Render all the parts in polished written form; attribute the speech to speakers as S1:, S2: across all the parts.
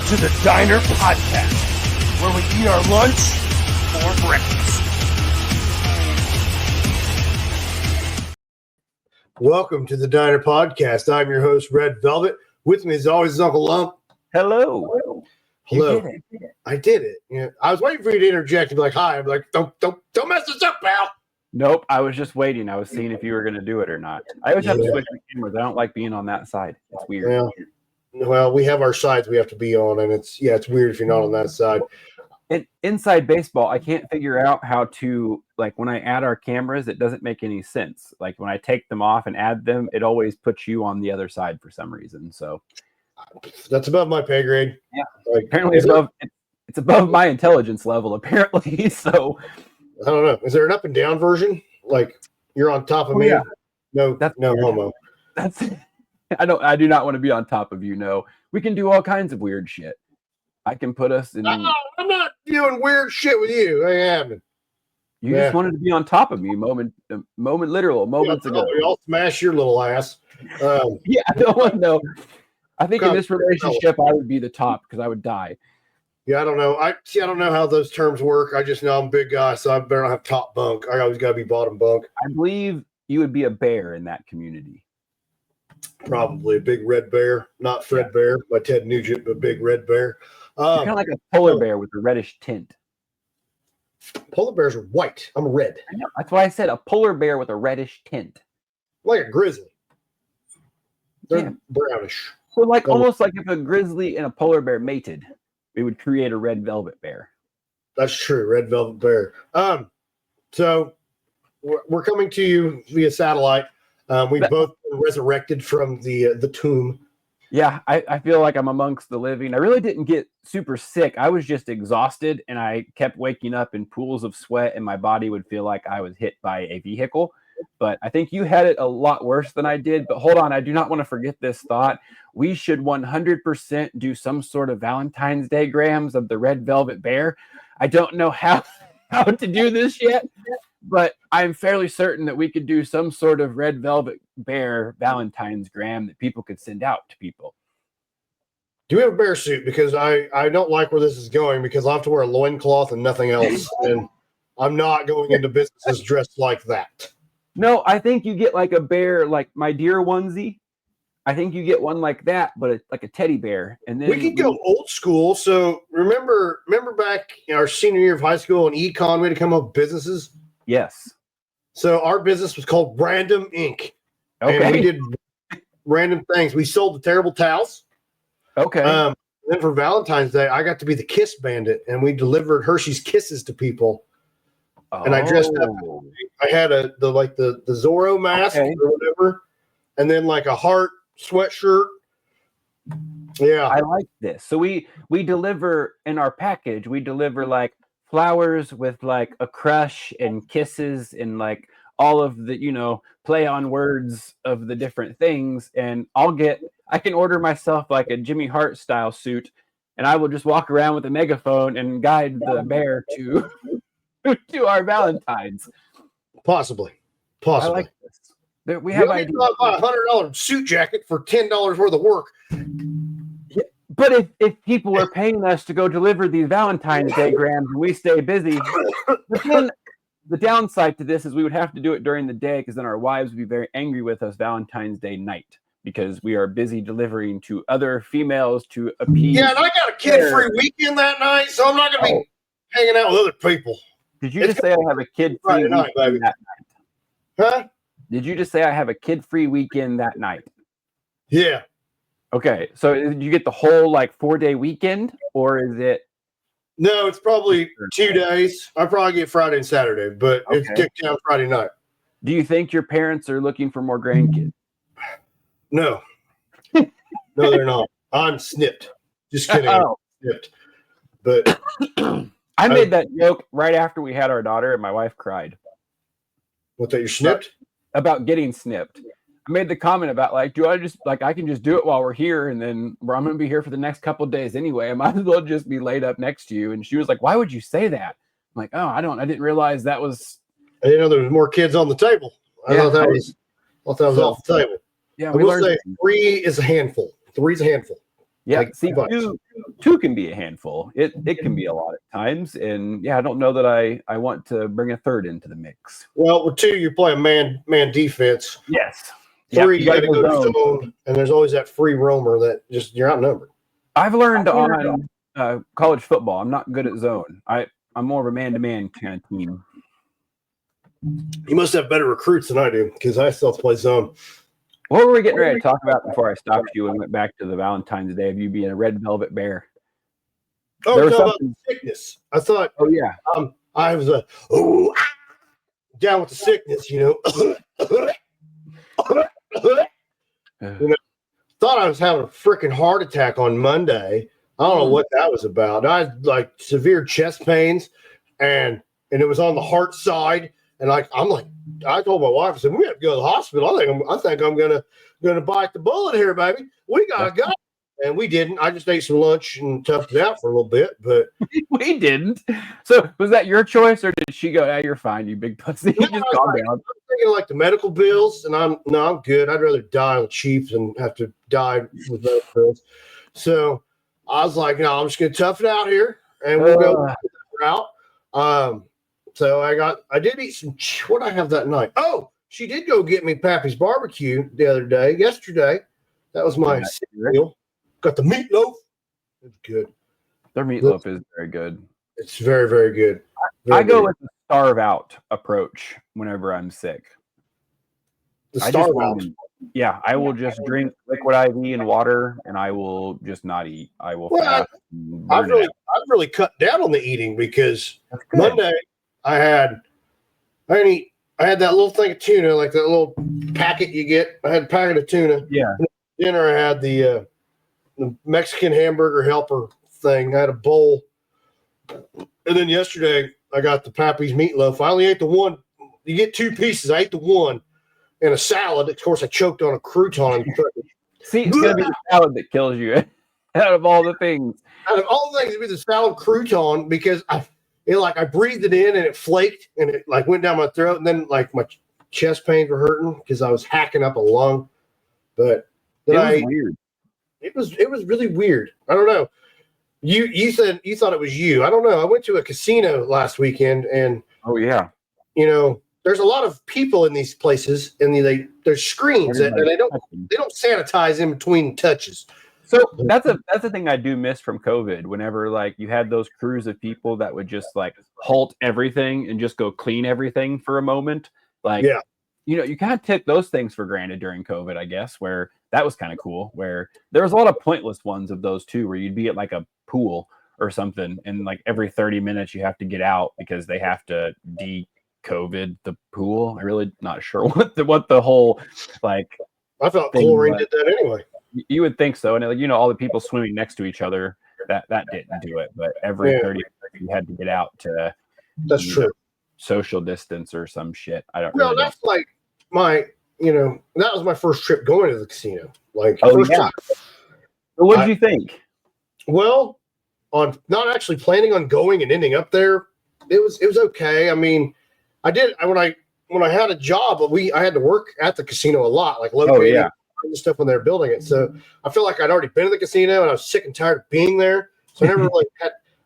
S1: to the Diner Podcast, where we eat our lunch or breakfast.
S2: Welcome to the Diner Podcast. I'm your host, Red Velvet. With me, as always, is Uncle Lump.
S3: Hello.
S2: Hello.
S3: You did it.
S2: I did it. Yeah, I was waiting for you to interject and be like, "Hi." I'm like, "Don't mess this up, pal."
S3: Nope. I was just waiting. I was seeing if you were going to do it or not. I always have to switch the cameras. I don't like being on that side. It's weird.
S2: Yeah. Well, we have our sides we have to be on, and it's weird if you're not on that side.
S3: And inside baseball, I can't figure out how to, like, when I add our cameras, it doesn't make any sense. Like, when I take them off and add them, it always puts you on the other side for some reason. So
S2: that's above my pay grade.
S3: Yeah. Like, apparently it's above my intelligence level, apparently. So
S2: I don't know. Is there an up and down version? Like you're on top of me?
S3: Yeah.
S2: No,
S3: that's
S2: no
S3: weird.
S2: homo.
S3: That's I do not want to be on top of you. No, we can do all kinds of weird shit. I can put us in.
S2: No, I'm not doing weird shit with you. I am.
S3: You just wanted to be on top of me moments ago.
S2: I'll smash your little ass.
S3: Yeah, no one know. I think in this relationship, I would be the top because I would die.
S2: Yeah, I don't know. I don't know how those terms work. I just know I'm a big guy, so I better not have top bunk. I always got to be bottom bunk.
S3: I believe you would be a bear in that community.
S2: Probably a big red bear, not Fred Bear by Ted Nugent, but big red bear.
S3: Kind of like a polar bear with a reddish tint.
S2: Polar bears are white. I'm red.
S3: I know. That's why I said a polar bear with a reddish tint.
S2: Like a grizzly. They're brownish.
S3: So like almost like if a grizzly and a polar bear mated, it would create a red velvet bear.
S2: That's true. Red velvet bear. So we're coming to you via satellite. We've both been resurrected from the tomb.
S3: Yeah, I feel like I'm amongst the living. I really didn't get super sick. I was just exhausted, and I kept waking up in pools of sweat, and my body would feel like I was hit by a vehicle. But I think you had it a lot worse than I did. But hold on, I do not want to forget this thought. We should 100% do some sort of Valentine's Day grams of the red velvet bear. I don't know how to do this yet, but I'm fairly certain that we could do some sort of red velvet bear Valentine's gram that people could send out to people.
S2: Do we have a bear suit? Because I don't like where this is going because I'll have to wear a loincloth and nothing else. And I'm not going into businesses dressed like that.
S3: No, I think you get like a bear, like my deer onesie. I think you get one like that, but it's like a teddy bear. And then
S2: we could go old school. So remember back in our senior year of high school in econ, we had to come up with businesses.
S3: Yes.
S2: So our business was called Random Inc.
S3: Okay.
S2: And we did random things. We sold the terrible towels.
S3: Okay.
S2: Then for Valentine's Day, I got to be the Kiss Bandit, and we delivered Hershey's Kisses to people. And I dressed up. I had the Zorro mask or whatever, and then like a heart sweatshirt. Yeah,
S3: I like this. So we deliver in our package. We deliver like flowers with like a crush and kisses and like all of the play on words of the different things. And I can order myself like a Jimmy Hart style suit, and I will just walk around with a megaphone and guide the bear to our Valentines.
S2: Possibly.
S3: I like this. We have
S2: ideas. Buy a $100 suit jacket for $10 worth of work.
S3: Yeah, but if people are paying us to go deliver these Valentine's Day grams and we stay busy, then the downside to this is we would have to do it during the day because then our wives would be very angry with us Valentine's Day night because we are busy delivering to other females to appease.
S2: Yeah, and I got a kid-free weekend that night, so I'm not going to be hanging out with other people.
S3: Did you just say I have a kid-free weekend that night?
S2: Huh?
S3: Did you just say I have a kid-free weekend that night?
S2: Yeah.
S3: Okay, so did you get the whole like 4-day weekend, or is it?
S2: No, it's probably 2 days. I probably get Friday and Saturday, but it's kicked down Friday night.
S3: Do you think your parents are looking for more grandkids?
S2: No. No, they're not. I'm snipped. Just kidding. I'm snipped. But
S3: I made that joke right after we had our daughter, and my wife cried.
S2: What, that you're snipped?
S3: About getting snipped. I made the comment about like, do I just like I can just do it while we're here, and then I'm going to be here for the next couple of days anyway. I might as well just be laid up next to you. And she was like, "Why would you say that?" I'm like, "Oh, I didn't realize that was."
S2: I didn't know there was more kids on the table. I thought that was off the table.
S3: Yeah,
S2: I will say 3 is a handful. 3's a handful.
S3: Yeah,
S2: Like,
S3: see, two can be a handful. It can be a lot at times, and yeah, I don't know that I want to bring a third into the mix.
S2: Well, with 2, you're playing man defense.
S3: Yes.
S2: 3,
S3: Yep,
S2: you got to go zone, and there's always that free roamer that just you're outnumbered.
S3: I've learned on college football, I'm not good at zone. I'm more of a man-to-man kind of team.
S2: You must have better recruits than I do because I still have to play zone.
S3: What were we getting ready to talk about before I stopped you and went back to the Valentine's Day of you being a red velvet bear?
S2: Oh, you're talking about sickness. I thought.
S3: Oh yeah.
S2: I was down with the sickness. Thought I was having a freaking heart attack on Monday. I don't know what that was about. I had like severe chest pains, and it was on the heart side. And I told my wife, I said, we have to go to the hospital. I think I'm gonna bite the bullet here, baby. We gotta go. And we didn't. I just ate some lunch and toughed it out for a little bit, but
S3: we didn't. So was that your choice, or did she go, you're fine, you big pussy?
S2: No,
S3: just calm down.
S2: I'm thinking like the medical bills, and I'm good. I'd rather die on the cheap than have to die with medical bills. So I was like, no, I'm just gonna tough it out here, and we'll go that route. So I did eat some. What did I have that night? Oh, she did go get me Pappy's barbecue yesterday. That was my meal. Got the meatloaf. It's good.
S3: Their meatloaf is very good.
S2: It's very, very good.
S3: I go with the starve out approach whenever I'm sick.
S2: The starve out.
S3: Yeah, I will just drink liquid IV and water, and I will just not eat. I will fast.
S2: I've really cut down on the eating because Monday I had that little thing of tuna, like that little packet you get. I had a packet of tuna.
S3: Yeah.
S2: Dinner I had the Mexican hamburger helper thing. I had a bowl. And then yesterday I got the Pappy's meatloaf. I only ate the one. You get 2 pieces. I ate the one and a salad. Of course, I choked on a crouton.
S3: See, it's going to be the salad that kills you out of all the things.
S2: Out of all the things, it'd be the salad crouton because I breathed it in and it flaked and it like went down my throat. And then like my chest pains were hurting because I was hacking up a lung. But
S3: it was weird.
S2: It was really weird. I don't know. You said you thought it was you. I don't know. I went to a casino last weekend, and
S3: oh yeah,
S2: there's a lot of people in these places, and there's screens, and they don't sanitize in between touches.
S3: So that's a thing I do miss from COVID. Whenever like you had those crews of people that would just like halt everything and just go clean everything for a moment, like you kind of took those things for granted during COVID, I guess, where that was kind of cool, where there was a lot of pointless ones of those too, where you'd be at like a pool or something, and like every 30 minutes you have to get out because they have to de-COVID the pool. I'm really not sure what the whole like.
S2: I thought chlorine did that anyway.
S3: You would think so, and like, all the people swimming next to each other, that didn't do it, but every 30 minutes you had to get out to.
S2: That's true.
S3: Social distance or some shit. I don't.
S2: No,
S3: really
S2: that's like my. That was my first trip going to the casino. Like,
S3: time. So what did you think?
S2: Well, on not actually planning on going and ending up there, it was okay. I mean, I did when I had a job, I had to work at the casino a lot, like locating the stuff when they were building it. So I feel like I'd already been to the casino and I was sick and tired of being there. So I never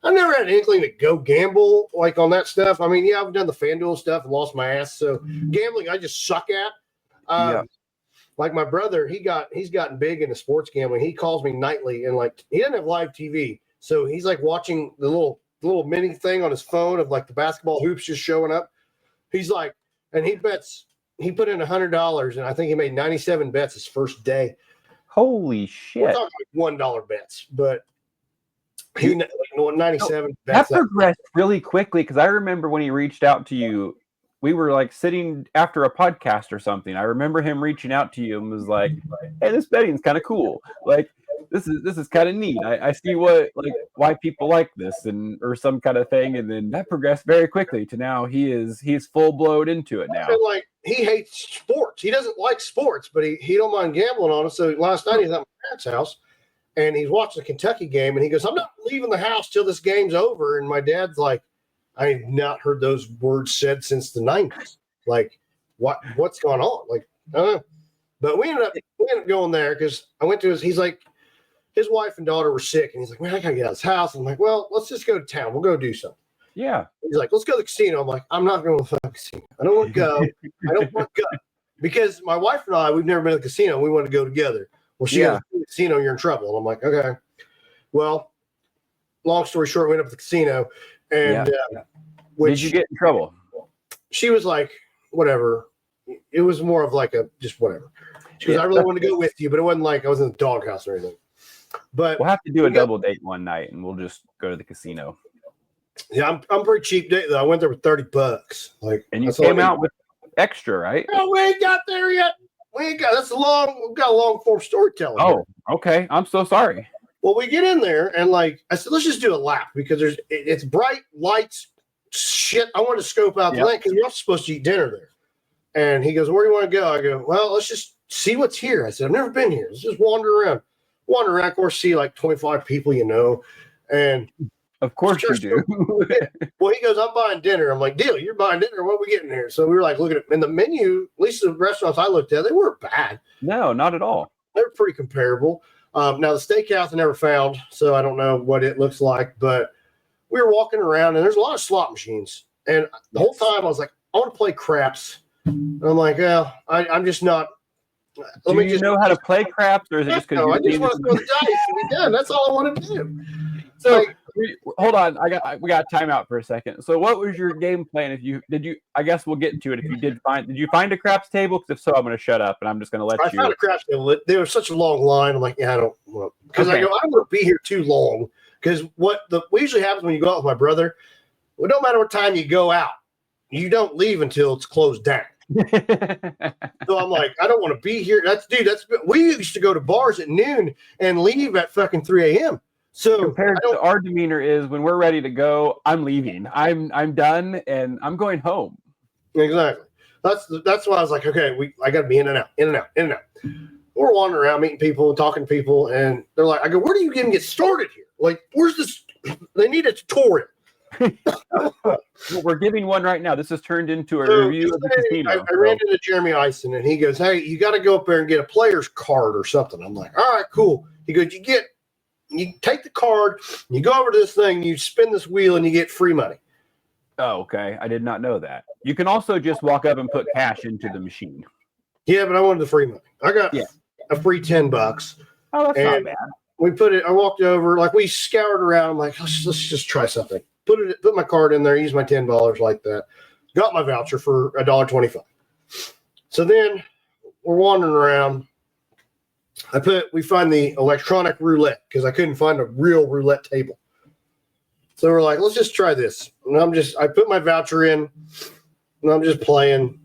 S2: I never had an inkling to go gamble like on that stuff. I mean, I've done the FanDuel stuff and lost my ass. So gambling, I just suck at. Like my brother, he's gotten big into sports gambling. He calls me nightly and like he doesn't have live TV, so he's like watching the little mini thing on his phone of like the basketball hoops just showing up. He's like, and he bets. He put in $100, and I think he made 97 bets his first day.
S3: Holy shit!
S2: We're talking like $1 bets, but he 97
S3: bets. That progressed really quickly because I remember when he reached out to you. We were like sitting after a podcast or something. I remember him reaching out to you and was like, "Hey, this betting's kind of cool. Like, this is kind of neat. I see why people like this or some kind of thing." And then that progressed very quickly to now he's full blown into it now.
S2: Like he hates sports. He doesn't like sports, but he don't mind gambling on it. So last night he's at my parents' house and he's watching the Kentucky game and he goes, "I'm not leaving the house till this game's over." And my dad's like, I have not heard those words said since the 90s. Like, what's going on? Like, I don't know. But we ended up going there because I went to he's like, his wife and daughter were sick, and he's like, man, I gotta get out of this house. I'm like, well, let's just go to town. We'll go do something.
S3: Yeah.
S2: He's like, let's go to the casino. I'm like, I'm not going to the casino. I don't want to go. I don't want to go. Because my wife and I, we've never been to the casino. We want to go together. Well, she goes to the casino, you're in trouble. And I'm like, okay. Well, long story short, we went up to the casino. And
S3: did you get in trouble?
S2: She was like, whatever. It was more of like a just whatever. She goes, I really want to go with you, but it wasn't like I was in the doghouse or anything. But
S3: we'll have to do a double date one night, and we'll just go to the casino.
S2: Yeah, I'm pretty cheap date though. I went there with $30. Like,
S3: and you came out with extra, right?
S2: No, we ain't got there yet. We've got a long form storytelling.
S3: Oh, okay. I'm so sorry.
S2: Well, we get in there and like I said, let's just do a lap because it's bright lights, shit. I want to scope out the land because we're also supposed to eat dinner there. And he goes, where do you want to go? I go, well, let's just see what's here. I said, I've never been here. Let's just wander around. Of course, see like 25 people, and
S3: of course you do.
S2: Well, he goes, I'm buying dinner. I'm like, deal, you're buying dinner. What are we getting here? So we were like looking at and the menu, at least the restaurants I looked at, they weren't bad.
S3: No, not at all.
S2: They were pretty comparable. Now the steakhouse I never found, so I don't know what it looks like, but we were walking around and there's a lot of slot machines. And the whole time I was like, I want to play craps. And I'm like, well, I'm just not.
S3: Do you know how to play craps, or is it just because
S2: I just want to throw the dice and be done? That's all I want to do.
S3: So hold on, we got time out for a second. So what was your game plan? I guess we'll get to it. If you did you find a craps table? Because if so, I'm going to shut up and I'm just going to let you.
S2: I found a craps table. There was such a long line. I'm like, yeah, I don't want because I don't want to be here too long. Because what usually happens when you go out with my brother, well, no matter what time you go out, you don't leave until it's closed down. So I'm like, I don't want to be here. We used to go to bars at noon and leave at fucking 3 a.m. So
S3: compared to our demeanor is when we're ready to go, I'm leaving. I'm done and I'm going home.
S2: Exactly. That's why I was like, okay, I got to be in and out. We're wandering around meeting people and talking to people, and they're like, I go, where do you even get started here? Like, where's this? They need a tutorial.
S3: We're giving one right now. This has turned into a review of the casino.
S2: I ran into Jeremy Eisen, and he goes, hey, you got to go up there and get a player's card or something. I'm like, all right, cool. He goes, you take the card, you go over to this thing, you spin this wheel, and you get free money.
S3: Oh, okay. I did not know that. You can also just walk up and put cash into the machine.
S2: Yeah, but I wanted the free money. I got a free $10.
S3: Oh, that's not bad.
S2: We I walked over, like we scoured around. I'm like, let's just try something. Put my card in there, use my $10 like that. Got my voucher for $1.25. So then we're wandering around. We find the electronic roulette because I couldn't find a real roulette table. So we're like, let's just try this. And I put my voucher in and I'm just playing.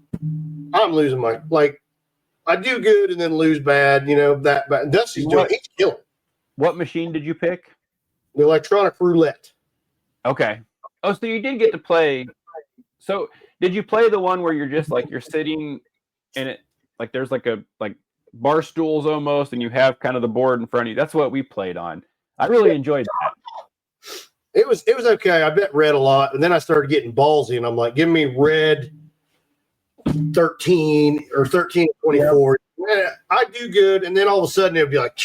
S2: I'm losing I do good and then lose bad, that bad. Dusty's he's killing. What
S3: machine did you pick?
S2: The electronic roulette.
S3: Okay. Oh, so you did get to play. So did you play the one where you're just you're sitting in it, there's bar stools almost, and you have kind of the board in front of you? That's what we played on. I really enjoyed that.
S2: It was okay. I bet red a lot, and then I started getting ballsy, and I'm like, give me red 13 or 13 24. Yeah, I do good, and then all of a sudden it'll be like,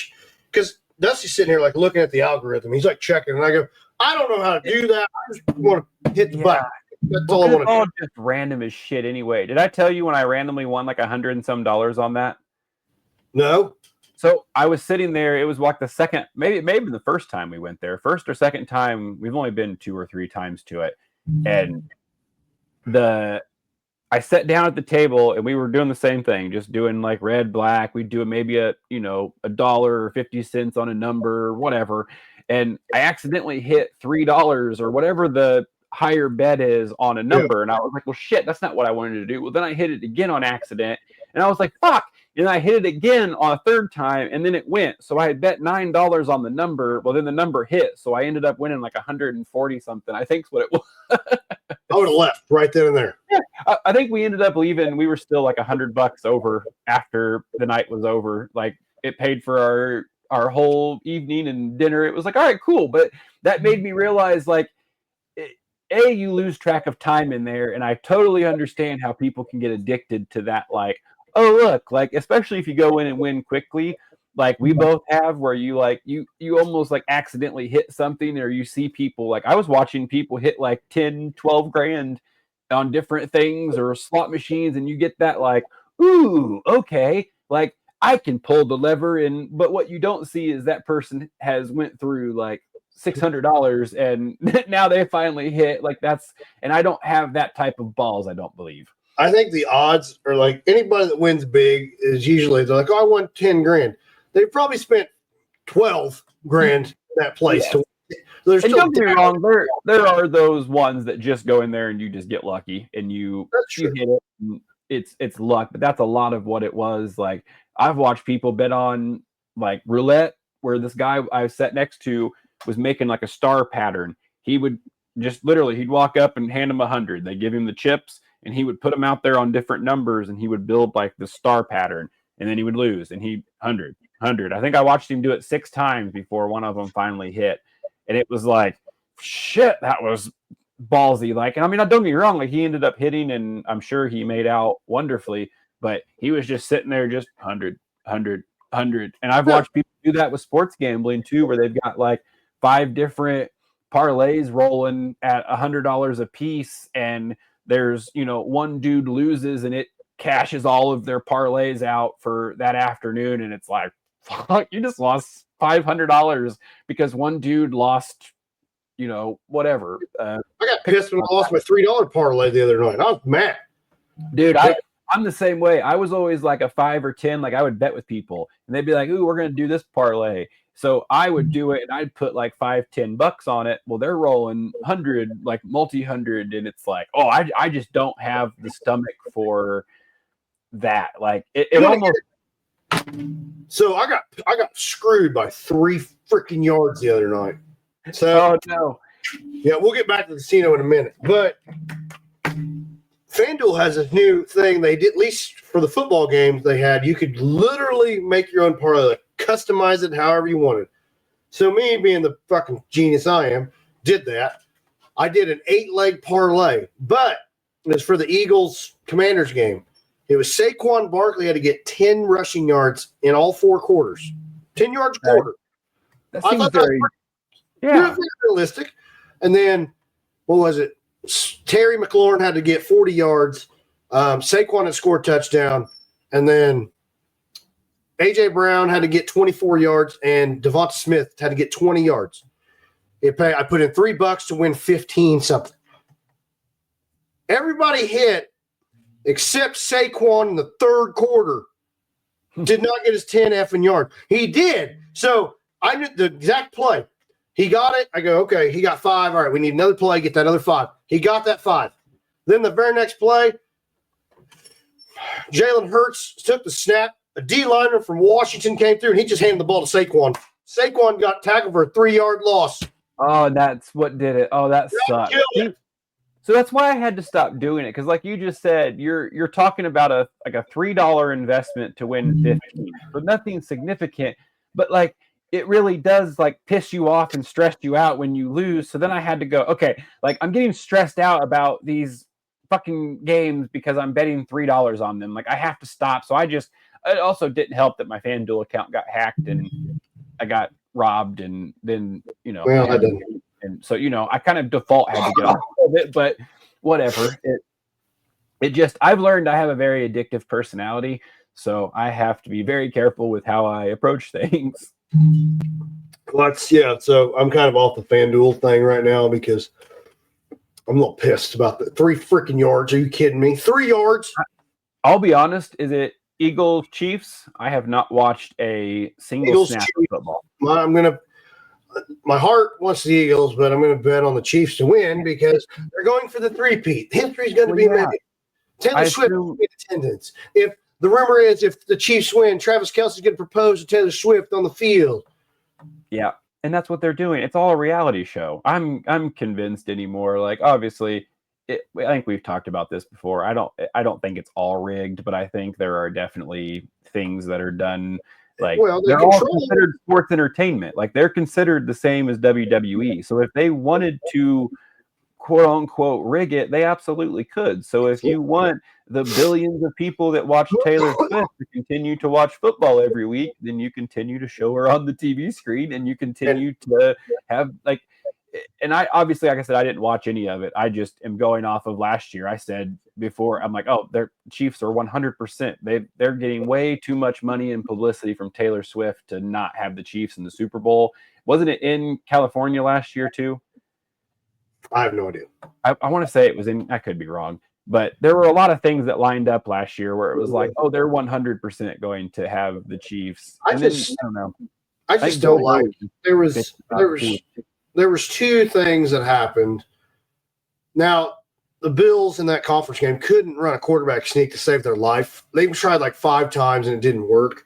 S2: because Dusty's sitting here looking at the algorithm. He's checking, and I go, I don't know how to do that. I just want to hit the button. That's all I want to do.
S3: It's all just random as shit anyway. Did I tell you when I randomly won $100 and some on that?
S2: No.
S3: So I was sitting there. It was the second, maybe the first time we went there. First or second time. We've only been 2 or 3 times to it. And I sat down at the table and we were doing the same thing, just doing red, black. We'd do maybe $1 or 50 cents on a number, whatever. And I accidentally hit $3 or whatever the higher bet is on a number. Yeah. And I was like, well, shit, that's not what I wanted to do. Well, then I hit it again on accident. And I was like, fuck. And I hit it again on a third time, and then it went. So I had bet $9 on the number. Well, then the number hit. So I ended up winning 140 something, I think is what it was.
S2: I would have left right then and there.
S3: Yeah, I think we ended up leaving. We were still $100 over after the night was over. It paid for our whole evening and dinner. It was all right, cool. But that made me realize you lose track of time in there. And I totally understand how people can get addicted to that. Oh, look, especially if you go in and win quickly, like we both have, where you like you almost like accidentally hit something, or you see people like I was watching people hit like 10, 12 grand on different things or slot machines, and you get that like, ooh, okay, like I can pull the lever, and but what you don't see is that person has went through like $600 and now they finally hit like that's, and I don't have that type of balls, I don't believe.
S2: I think the odds are like anybody that wins big is usually they're like, oh, I won 10 grand. They probably spent 12 grand in that place.
S3: Yes.
S2: To win.
S3: And don't get me wrong, there are those ones that just go in there and you just get lucky and you hit it. And it's luck, but that's a lot of what it was. Like I've watched people bet on like roulette, where this guy I sat next to was making like a star pattern. He would just literally, he'd walk up and hand him 100. They give him the chips, and he would put them out there on different numbers, and he would build like the star pattern, and then he would lose, and he 100. I think I watched him do it 6 times before one of them finally hit, and it was like, shit, that was ballsy. Like, and I mean, don't get me wrong, like he ended up hitting, and I'm sure he made out wonderfully, but he was just sitting there, just 100. And I've watched people do that with sports gambling too, where they've got like 5 different parlays rolling at $100 a piece, and there's, you know, one dude loses and it cashes all of their parlays out for that afternoon, and it's like, fuck, you just lost $500 because one dude lost, you know, whatever.
S2: I got pissed when I lost my $3 parlay the other night. I was mad,
S3: dude. I'm the same way. I was always like a 5 or 10. Like I would bet with people, and they'd be like, "Ooh, we're gonna do this parlay." So I would do it, and I'd put like $5-10 on it. Well, they're rolling 100, like multi-100, and it's like, oh, I just don't have the stomach for that. Like it almost.
S2: So I got screwed by 3 freaking yards the other night. So
S3: oh no.
S2: Yeah, we'll get back to the casino in a minute, but FanDuel has a new thing. They did, at least for the football games they had, you could literally make your own parlay, like customize it however you wanted. So me, being the fucking genius I am, did that. I did an 8-leg parlay, but it was for the Eagles Commanders game. It was Saquon Barkley had to get 10 rushing yards in all 4 quarters. 10 yards a quarter.
S3: That seems very
S2: realistic. And then, what was it? Terry McLaurin had to get 40 yards. Saquon had scored a touchdown. And then A.J. Brown had to get 24 yards, and Devonta Smith had to get 20 yards. I put in $3 to win 15 something. Everybody hit except Saquon in the 3rd quarter. Did not get his 10 effing yards. He did. So I knew the exact play. He got it. I go, okay, he got 5. All right, we need another play. Get that other 5. He got that 5. Then the very next play, Jalen Hurts took the snap. A D-liner from Washington came through, and he just handed the ball to Saquon. Saquon got tackled for a 3-yard loss.
S3: Oh, that's what did it. Oh, that sucks. So that's why I had to stop doing it, because like you just said, you're talking about a $3 investment to win 15 for nothing significant, but like it really does like piss you off and stress you out when you lose. So then I had to go, okay, like I'm getting stressed out about these fucking games because I'm betting $3 on them. Like I have to stop. So it also didn't help that my FanDuel account got hacked and I got robbed, and then, you know, and so, you know, I kind of default had to get off of it, but whatever. It just, I've learned I have a very addictive personality, so I have to be very careful with how I approach things.
S2: Well, so I'm kind of off the FanDuel thing right now because I'm a little pissed about the 3 freaking yards. Are you kidding me? 3 yards?
S3: I'll be honest. Is it Eagles Chiefs? I have not watched a single
S2: Eagles,
S3: snap
S2: Chiefs.
S3: of football.
S2: My heart wants the Eagles, but I'm going to bet on the Chiefs to win because they're going for the 3-peat. History's going to be made. Taylor Swift will be in attendance. If the rumor is, if the Chiefs win, Travis Kelce's going to propose to Taylor Swift on the field.
S3: Yeah, and that's what they're doing. It's all a reality show. I'm convinced anymore. Like, obviously, I think we've talked about this before. I don't think it's all rigged, but I think there are definitely things that are done. Like, they're all considered sports entertainment. Like, they're considered the same as WWE. So if they wanted to quote unquote rig it, they absolutely could. So if you want the billions of people that watch Taylor Swift to continue to watch football every week, then you continue to show her on the TV screen and you continue to have like, and I obviously, like I said, I didn't watch any of it. I just am going off of last year. I said before, I'm like, oh, their Chiefs are 100%. They're getting way too much money and publicity from Taylor Swift to not have the Chiefs in the Super Bowl. Wasn't it in California last year too?
S2: I have no idea.
S3: I want to say it was in, I could be wrong, but there were a lot of things that lined up last year where it was like, oh, they're 100% going to have the Chiefs.
S2: I
S3: don't know.
S2: I just don't like, there was two things that happened. Now, the Bills in that conference game couldn't run a quarterback sneak to save their life. They tried like 5 times and it didn't work.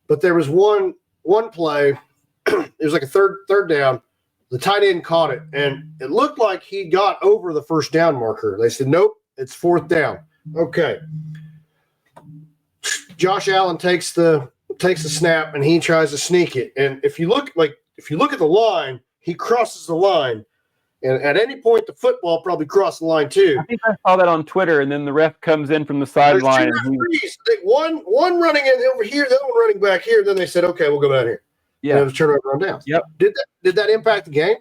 S2: But there was one play, it was like a third down. The tight end caught it, and it looked like he got over the first down marker. They said, nope, it's 4th down. Okay. Josh Allen takes the snap, and he tries to sneak it. And if you look at the line, he crosses the line. And at any point, the football probably crossed the line too.
S3: I think I saw that on Twitter, and then the ref comes in from the sideline.
S2: One running in over here, the other one running back here. Then they said, okay, we'll go down here. Yeah, and turn around down.
S3: Yep.
S2: Did that impact the game?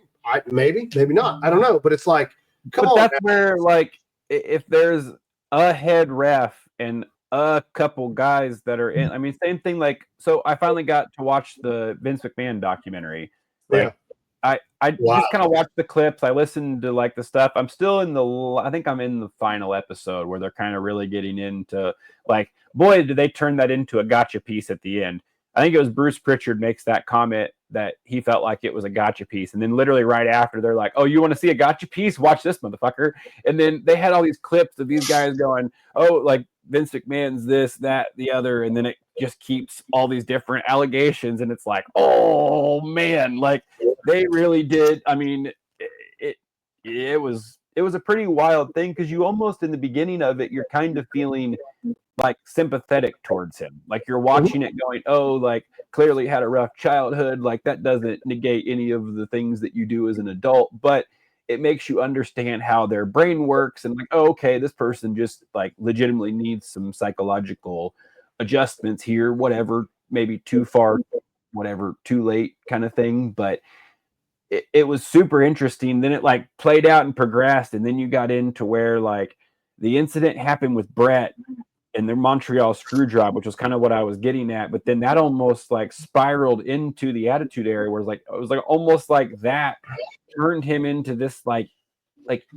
S2: Maybe not. I don't know. But it's like, come on.
S3: That's where, like, if there's a head ref and a couple guys that are in, I mean, same thing. Like, so I finally got to watch the Vince McMahon documentary. Like, yeah. I just kind of watched the clips. I listened to like the stuff. I'm still I think I'm in the final episode where they're kind of really getting into like, boy, did they turn that into a gotcha piece at the end. I think it was Bruce Pritchard makes that comment that he felt like it was a gotcha piece. And then literally right after, they're like, oh, you want to see a gotcha piece? Watch this, motherfucker. And then they had all these clips of these guys going, oh, like Vince McMahon's this, that, the other. And then it just keeps all these different allegations. And it's like, oh, man, like they really did. I mean, it was a pretty wild thing because you almost in the beginning of it, you're kind of feeling like sympathetic towards him. Like you're watching it going, oh, like clearly had a rough childhood. Like that doesn't negate any of the things that you do as an adult, but it makes you understand how their brain works and like, oh, okay, this person just like legitimately needs some psychological adjustments here, whatever, maybe too far, whatever, too late kind of thing. But it was super interesting. Then it like played out and progressed. And then you got into where like the incident happened with Brett and their Montreal screw job, which was kind of what I was getting at. But then that almost like spiraled into the Attitude Era where it was like almost like that turned him into this like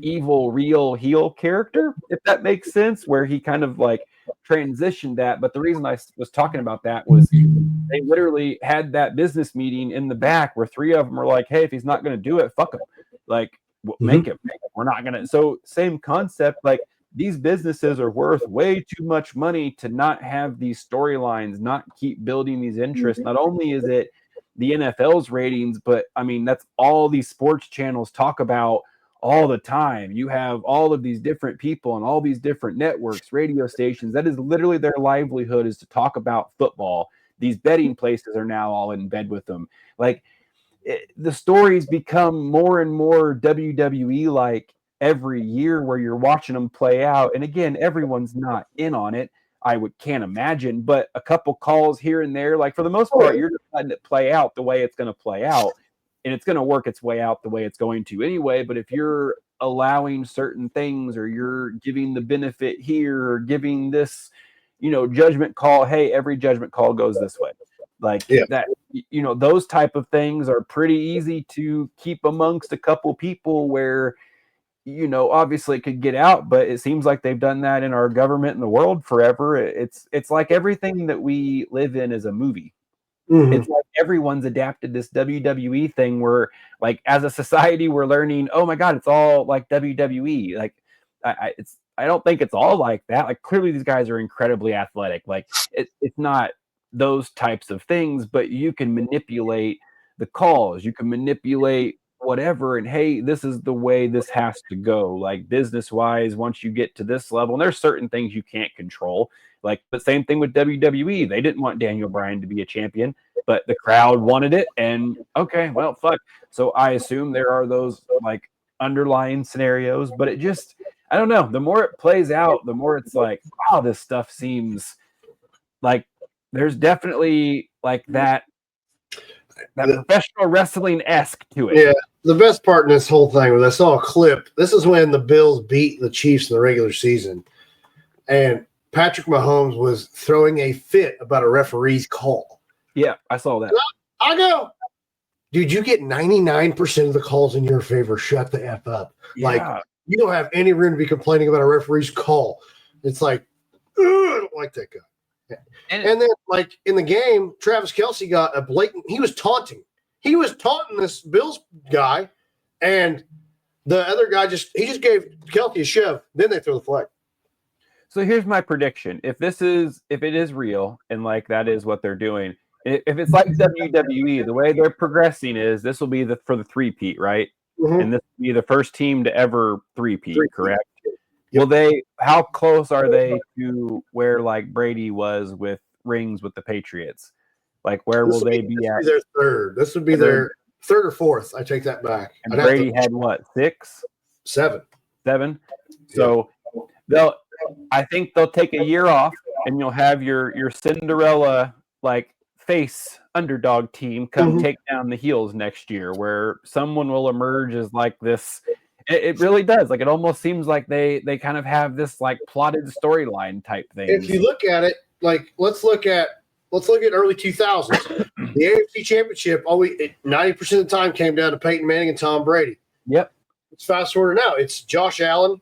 S3: evil, real heel character, if that makes sense, where he kind of like transitioned that. But the reason I was talking about that was they literally had that business meeting in the back where 3 of them were like, hey, if he's not going to do it, fuck him. Like, make him. We're not going to. So same concept, like, these businesses are worth way too much money to not have these storylines, not keep building these interests. Not only is it the NFL's ratings, but I mean, that's all these sports channels talk about all the time. You have all of these different people and all these different networks, radio stations. That is literally their livelihood, is to talk about football. These betting places are now all in bed with them. Like the stories become more and more WWE like every year, where you're watching them play out. And again, everyone's not in on it. Can't imagine, but a couple calls here and there, like for the most part, you're just letting it play out the way it's going to play out, and it's going to work its way out the way it's going to anyway. But if you're allowing certain things, or you're giving the benefit here, or giving this, judgment call, hey, every judgment call goes this way, like that, those type of things are pretty easy to keep amongst a couple people where, obviously it could get out, but it seems like they've done that in our government and the world forever. It's like everything that we live in is a movie. It's like everyone's adapted this WWE thing where, like, as a society, we're learning, oh my God, it's all like WWE. Like, I don't think it's all like that. Like, clearly these guys are incredibly athletic. Like, it's not those types of things, but you can manipulate the calls. You can manipulate whatever, and hey, this is the way this has to go, like business wise, once you get to this level. And there's certain things you can't control, like the same thing with WWE. They didn't want Daniel Bryan to be a champion, but the crowd wanted it, and okay, well, fuck. So I assume there are those like underlying scenarios, but it just, I don't know. The more it plays out, the more it's like, wow, this stuff seems like there's definitely like that professional wrestling-esque to it.
S2: Yeah. The best part in this whole thing was I saw a clip. This is when the Bills beat the Chiefs in the regular season. And Patrick Mahomes was throwing a fit about a referee's call.
S3: Yeah, I saw that.
S2: I go, dude, you get 99% of the calls in your favor. Shut the F up.
S3: Yeah.
S2: Like, you don't have any room to be complaining about a referee's call. It's like, I don't like that guy. And then, like, in the game, Travis Kelce got a blatant – he was taunting. He was taunting this Bills guy, and the other guy just gave Kelce a shove. Then they throw the flag.
S3: So here's my prediction. If it is real and, like, that is what they're doing, if it's like WWE, the way they're progressing is this will be for the three-peat, right?
S2: Mm-hmm.
S3: And this will be the first team to ever three-peat, correct?
S2: Yep.
S3: Will how close are they to where, like, Brady was with rings with the Patriots? Like, where will they be at?
S2: This would be their third. This would be their third or fourth. I take that back.
S3: And Brady had what, 6?
S2: 7.
S3: 7? So I think they'll take a year off, and you'll have your Cinderella, like, face underdog team come take down the heels next year, where someone will emerge as like this. It really does. Like, it almost seems like they kind of have this like plotted storyline type thing.
S2: If you look at it, like let's look at early 2000s. The AFC Championship always 90% of the time came down to Peyton Manning and Tom Brady.
S3: Yep.
S2: Let's fast forward now. It's Josh Allen,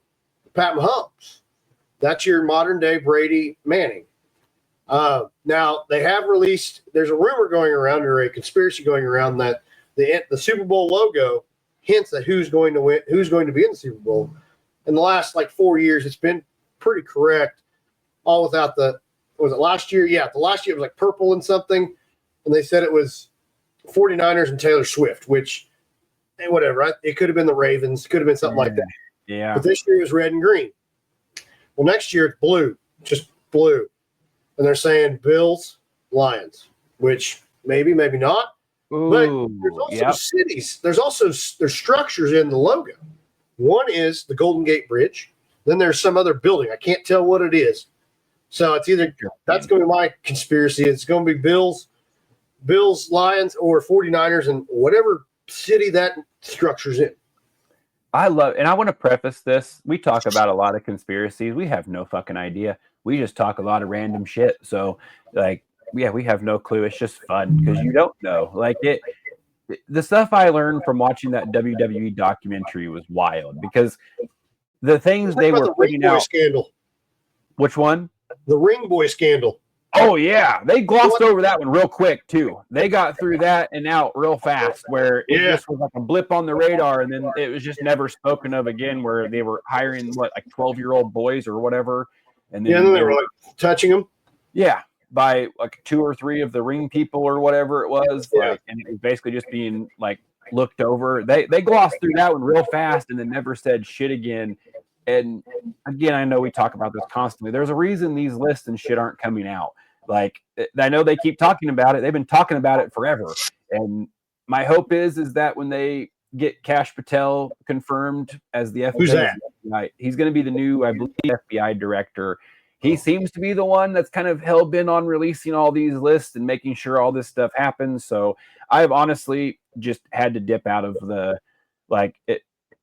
S2: Pat Mahomes. That's your modern day Brady Manning. Now they have released. There's a rumor going around, or a conspiracy going around, that the Super Bowl logo hints at who's going to win, who's going to be in the Super Bowl. In the last like 4 years, it's been pretty correct. All without was it last year? Yeah, the last year it was like purple and something, and they said it was 49ers and Taylor Swift, which whatever. Right? It could have been the Ravens, could have been something like that.
S3: Yeah.
S2: But this year it was red and green. Well, next year it's blue, just blue. And they're saying Bills, Lions, which maybe not.
S3: Ooh,
S2: but there's also cities. There's structures in the logo. One is the Golden Gate Bridge. Then there's some other building. I can't tell what it is. So it's either that's going to be my conspiracy. It's going to be Bills, Lions, or 49ers, and whatever city that structure's in.
S3: I want to preface this. We talk about a lot of conspiracies. We have no fucking idea. We just talk a lot of random shit. So, like, yeah, we have no clue. It's just fun because you don't know. Like, the stuff I learned from watching that WWE documentary was wild, because the things they were putting out.
S2: Scandal.
S3: Which one?
S2: The Ring Boy scandal.
S3: Oh, yeah. They glossed over that one real quick, too. They got through that and out real fast, where it just was like a blip on the radar, and then it was just never spoken of again, where they were hiring, like 12-year-old boys or whatever. And then,
S2: they were like touching them.
S3: Yeah, by like 2 or 3 of the ring people or whatever it was.
S2: Yeah.
S3: Like, and it was basically just being like looked over. They glossed through that one real fast and then never said shit again. And again, I know we talk about this constantly. There's a reason these lists and shit aren't coming out. Like, I know they keep talking about it. They've been talking about it forever. And my hope is that when they get Kash Patel confirmed as the FBI,
S2: who's that?
S3: He's going to be the new, I believe, FBI director. He seems to be the one that's kind of hell-bent on releasing all these lists and making sure all this stuff happens. So I've honestly just had to dip out of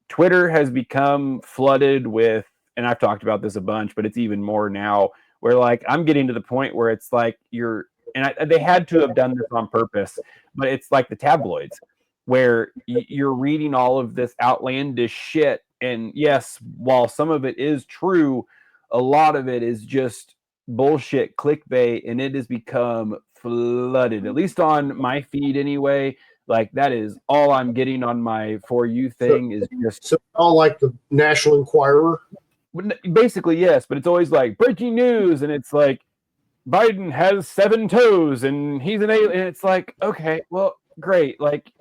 S3: Twitter has become flooded with, and I've talked about this a bunch, but it's even more now, where like I'm getting to the point where it's like they had to have done this on purpose, but it's like the tabloids, where you're reading all of this outlandish shit. And yes, while some of it is true, a lot of it is just bullshit clickbait, and it has become flooded, at least on my feed anyway. Like, that is all I'm getting on my For You thing is just...
S2: So all like the National Enquirer?
S3: Basically, yes, but it's always like breaking news, and it's like Biden has 7 toes, and he's an alien, and it's like, okay, well, great. Like,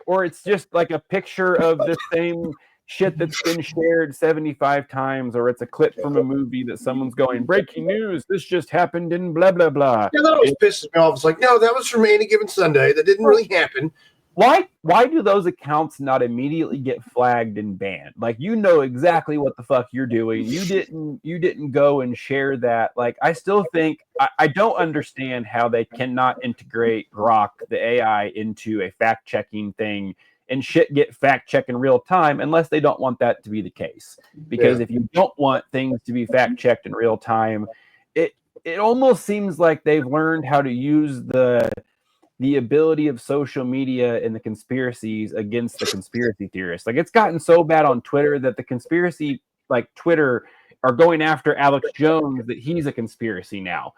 S3: or it's just like a picture of the same shit that's been shared 75 times, or it's a clip from a movie that someone's going, breaking news, this just happened in blah, blah, blah.
S2: Yeah, that always pisses me off. It's like, no, that was from Any Given Sunday. That didn't really happen.
S3: why do those accounts not immediately get flagged and banned? Like, you know exactly what the fuck you're doing. You didn't go and share that. Like, I still think I don't understand how they cannot integrate Grok, the AI, into a fact checking thing and shit get fact checked in real time unless they don't want that to be the case. Because if you don't want things to be fact checked in real time, it almost seems like they've learned how to use the ability of social media and the conspiracies against the conspiracy theorists. Like, it's gotten so bad on Twitter that the conspiracy, like Twitter, are going after Alex Jones that he's a conspiracy now.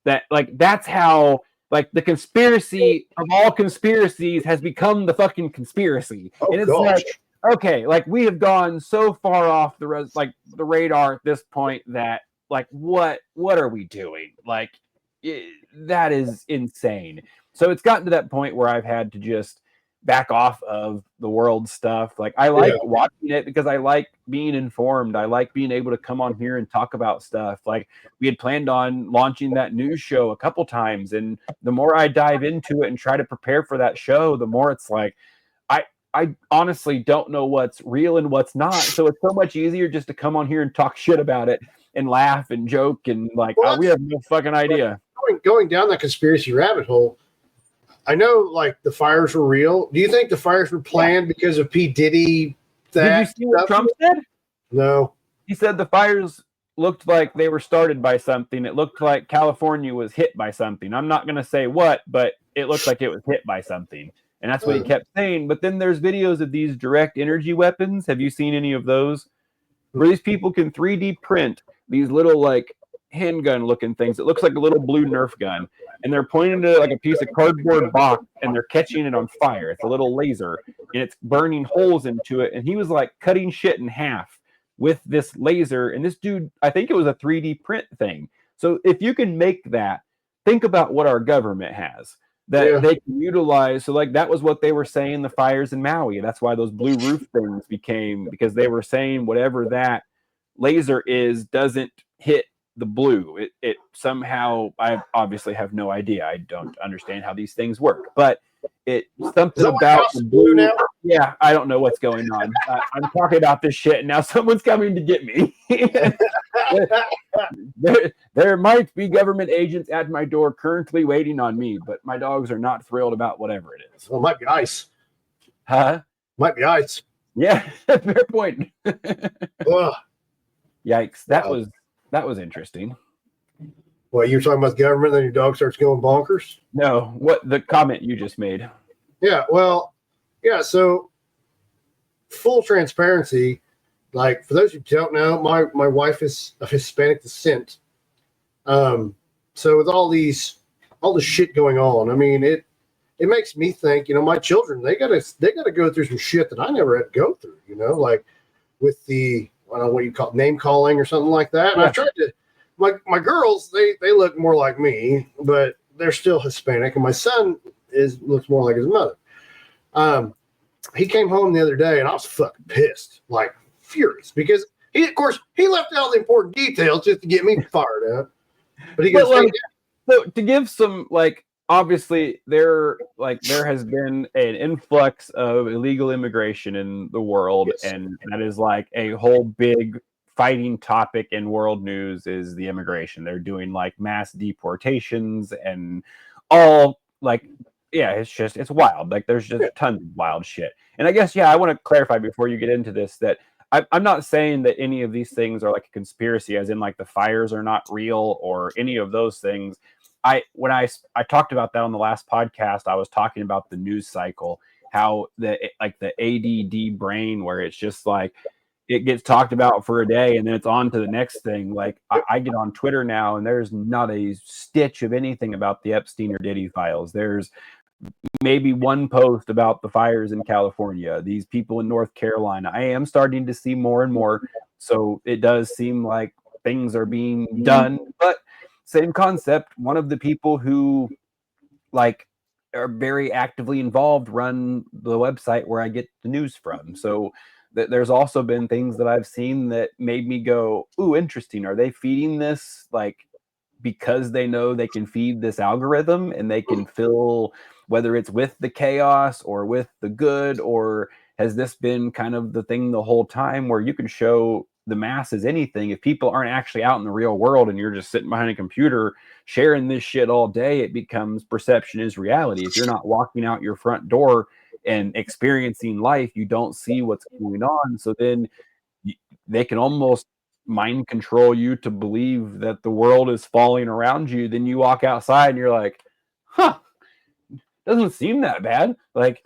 S3: That, like, that's how, like, the conspiracy of all conspiracies has become the fucking conspiracy. And it's like, okay, like, we have gone so far off the radar at this point that, like, what are we doing? Like, that is insane. So it's gotten to that point where I've had to just back off of the world stuff. Like, I like watching it because I like being informed. I like being able to come on here and talk about stuff. Like, we had planned on launching that news show a couple times, and the more I dive into it and try to prepare for that show, the more it's like I honestly don't know what's real and what's not. So it's so much easier just to come on here and talk shit about it and laugh and joke and like, we have no fucking idea.
S2: Going down that conspiracy rabbit hole, I know, like, the fires were real. Do you think the fires were planned because of P. Diddy?
S3: Did you see what Trump said?
S2: No.
S3: He said the fires looked like they were started by something. It looked like California was hit by something. I'm not going to say what, but it looked like it was hit by something. And that's what he kept saying. But then there's videos of these direct energy weapons. Have you seen any of those? Where these people can 3D print these little, like, handgun looking things. It looks like a little blue Nerf gun. And they're pointing to, like, a piece of cardboard box, and they're catching it on fire. It's a little laser, and it's burning holes into it. And he was, like, cutting shit in half with this laser. And this dude, I think it was a 3D print thing. So if you can make that, think about what our government has that they can utilize. So, like, that was what they were saying, the fires in Maui. That's why those blue roof things became, because they were saying whatever that laser is doesn't hit the blue. It somehow, I obviously have no idea. I don't understand how these things work, but it's something about the blue. Now? Yeah, I don't know what's going on. I'm talking about this shit, and now someone's coming to get me. there might be government agents at my door currently waiting on me, but my dogs are not thrilled about whatever it is.
S2: Well, it might be ice.
S3: Huh?
S2: Might be ice.
S3: Yeah, fair point. Yikes! That was interesting.
S2: Well, you're talking about the government, then your dog starts going bonkers?
S3: No, what the comment you just made.
S2: Yeah, well, yeah, so full transparency, like, for those who don't know, my wife is of Hispanic descent. So with all this shit going on, I mean, it makes me think, my children, they gotta go through some shit that I never had to go through, like with the, I don't know what you call it, name calling or something like that. And I tried to, my girls, they look more like me, but they're still Hispanic, and my son looks more like his mother. He came home the other day, and I was fucking pissed, like furious, because he left out the important details just to get me fired up. But he goes,
S3: so to give some, like, obviously there has been an influx of illegal immigration in the world, and that is like a whole big fighting topic in world news is the immigration. They're doing, like, mass deportations and all, like, it's wild. Like, there's just tons of wild shit. And I guess, I want to clarify before you get into this that I'm not saying that any of these things are like a conspiracy, as in, like, the fires are not real or any of those things. When I talked about that on the last podcast, I was talking about the news cycle, how the ADD brain, where it's just like, it gets talked about for a day and then it's on to the next thing. Like, I get on Twitter now and there's not a stitch of anything about the Epstein or Diddy files. There's maybe one post about the fires in California, these people in North Carolina. I am starting to see more and more. So it does seem like things are being done, but same concept. One of the people who, like, are very actively involved run the website where I get the news from. So there's also been things that I've seen that made me go, ooh, interesting. Are they feeding this, like, because they know they can feed this algorithm and they can fill whether it's with the chaos or with the good, or has this been kind of the thing the whole time where you can show the masses anything? If people aren't actually out in the real world and you're just sitting behind a computer sharing this shit all day, it becomes perception is reality. If you're not walking out your front door and experiencing life, you don't see what's going on. So then they can almost mind control you to believe that the world is falling around you. Then you walk outside and you're like, huh, doesn't seem that bad. Like,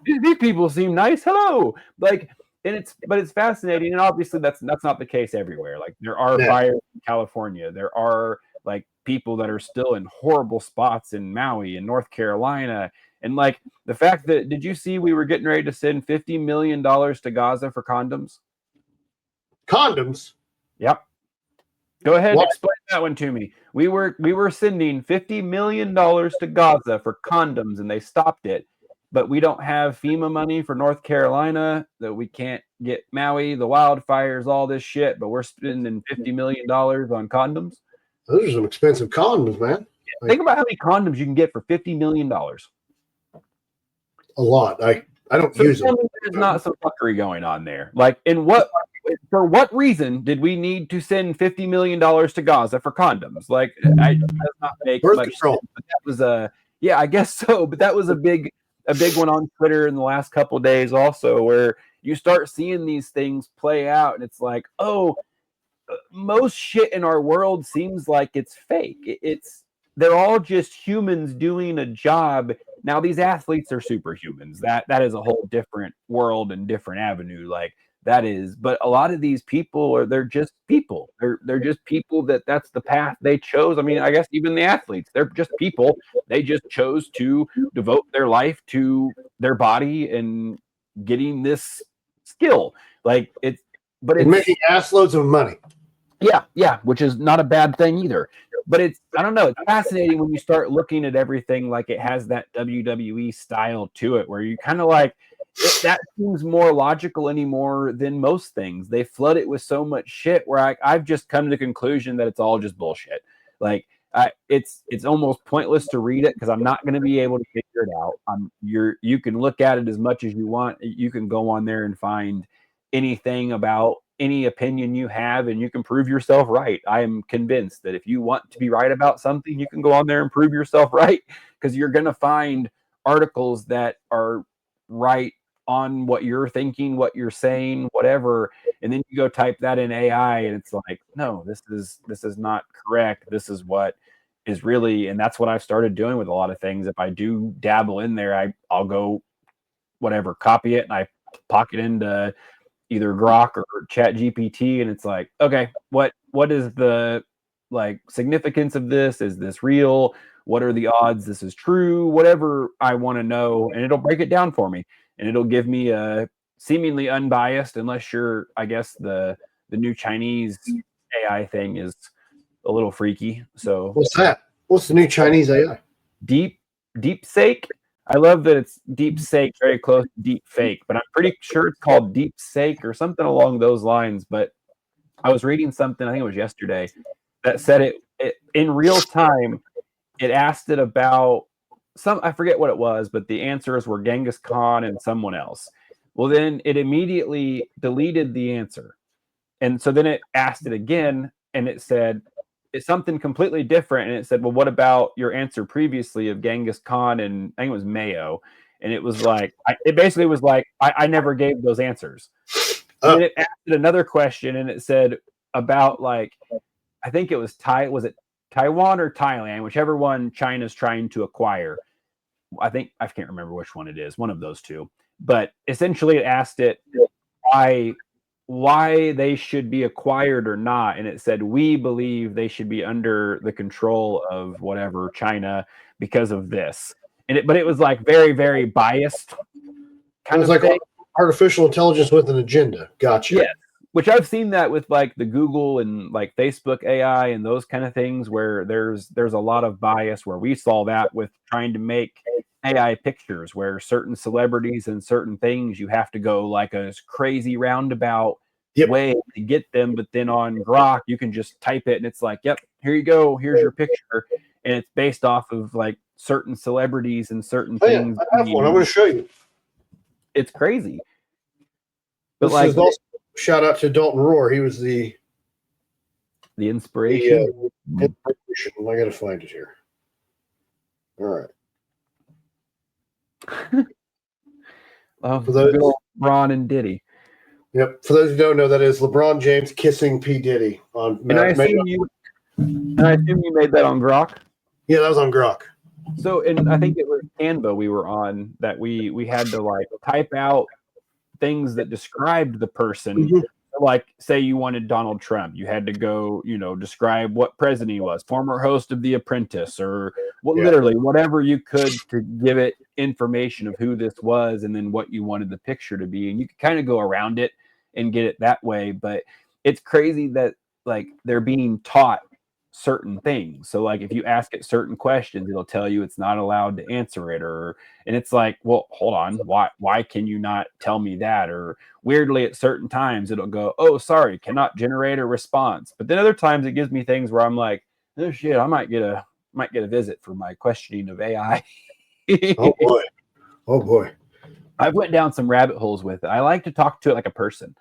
S3: these people seem nice. Hello. Like, but it's fascinating. And obviously that's not the case everywhere. Like, there are fires in California. There are like people that are still in horrible spots in Maui and North Carolina. And like the fact that, did you see we were getting ready to send $50 million to Gaza for condoms?
S2: Condoms?
S3: Yep. Go ahead and explain that one to me. We were sending $50 million to Gaza for condoms, and they stopped it. But we don't have FEMA money for North Carolina, that we can't get Maui, the wildfires, all this shit, but we're spending $50 million on condoms.
S2: Those are some expensive condoms, man.
S3: Think about how many condoms you can get for $50 million.
S2: A lot. I don't use them.
S3: There's not some fuckery going on there. Like, for what reason did we need to send $50 million to Gaza for condoms? Like, does not make
S2: birth
S3: much
S2: control.
S3: sense. But that was I guess so. But that was a big one on Twitter in the last couple of days also, where you start seeing these things play out, and it's like, oh, most shit in our world seems like it's fake. They're all just humans doing a job. Now, these athletes are superhumans. That is a whole different world and different avenue. Like, that is, but a lot of these people they're just people. They're just people that's the path they chose. I mean, I guess even the athletes, they're just people. They just chose to devote their life to their body and getting this skill. Like, it's
S2: making ass loads of money.
S3: Yeah, which is not a bad thing either. But I don't know, it's fascinating when you start looking at everything like it has that WWE style to it, where you kind of like, that seems more logical anymore than most things. They flood it with so much shit where I've just come to the conclusion that it's all just bullshit. Like, it's almost pointless to read it because I'm not going to be able to figure it out. You can look at it as much as you want. You can go on there and find anything about any opinion you have, and you can prove yourself right. I am convinced that if you want to be right about something, you can go on there and prove yourself right, because you're going to find articles that are right on what you're thinking, what you're saying, whatever. And then you go type that in AI, and it's like, no, this is not correct. This is what is really, and that's what I've started doing with a lot of things. If I do dabble in there, I'll go whatever, copy it, and I pocket into either Grok or Chat GPT, and it's like, okay, what is the like significance of this? Is this real? What are the odds this is true? Whatever I want to know, and it'll break it down for me, and it'll give me a seemingly unbiased, unless you're, I guess, the new Chinese AI thing is a little freaky. So
S2: what's that? What's the new Chinese AI?
S3: DeepSeek. I love that it's DeepSeek, very close to deep fake, but I'm pretty sure it's called DeepSeek or something along those lines. But I was reading something, I think it was yesterday, that said it in real time. It asked it about I forget what it was, but the answers were Genghis Khan and someone else. Well, then it immediately deleted the answer. And so then it asked it again, and it said, it's something completely different. And it said, well, what about your answer previously of Genghis Khan and I think it was Mayo? And it was like, it basically was like, I never gave those answers. And then it asked it another question, and it said about, like, I think it was was it Taiwan or Thailand, whichever one China's trying to acquire. I can't remember which one it is, one of those two. But essentially it asked it why they should be acquired or not, and it said, we believe they should be under the control of whatever China because of this. But it was like very, very biased kind of
S2: like
S3: thing.
S2: Artificial intelligence with an agenda. Gotcha.
S3: Yeah, which I've seen that with like the Google and like Facebook AI and those kind of things, where there's a lot of bias, where we saw that with trying to make AI pictures, where certain celebrities and certain things, you have to go like a crazy roundabout way to get them. But then on Grok, you can just type it and it's like, yep, here you go. Here's your picture. And it's based off of like certain celebrities and certain things.
S2: I have one. I'm going to show you.
S3: It's crazy. But
S2: this is also shout out to Dalton Rohr. He was the
S3: inspiration.
S2: Inspiration. I got to find it here. All right.
S3: For those, good old LeBron and Diddy.
S2: Yep. For those who don't know, that is LeBron James kissing P. Diddy on.
S3: And I assume you made that on Grok.
S2: Yeah, that was on Grok.
S3: So, and I think it was Canva we were on that we had to like type out things that described the person. Mm-hmm. Like, say you wanted Donald Trump, you had to go, describe what president he was, former host of The Apprentice, or literally whatever you could to give it information of who this was and then what you wanted the picture to be. And you could kind of go around it and get it that way. But it's crazy that like they're being taught certain things. So like if you ask it certain questions, it'll tell you it's not allowed to answer it, and it's like, well, hold on, why can you not tell me that? Or weirdly at certain times it'll go, oh, sorry, cannot generate a response. But then other times it gives me things where I'm like, oh shit, I might get a visit for my questioning of AI.
S2: Oh boy.
S3: I've went down some rabbit holes with it. I like to talk to it like a person,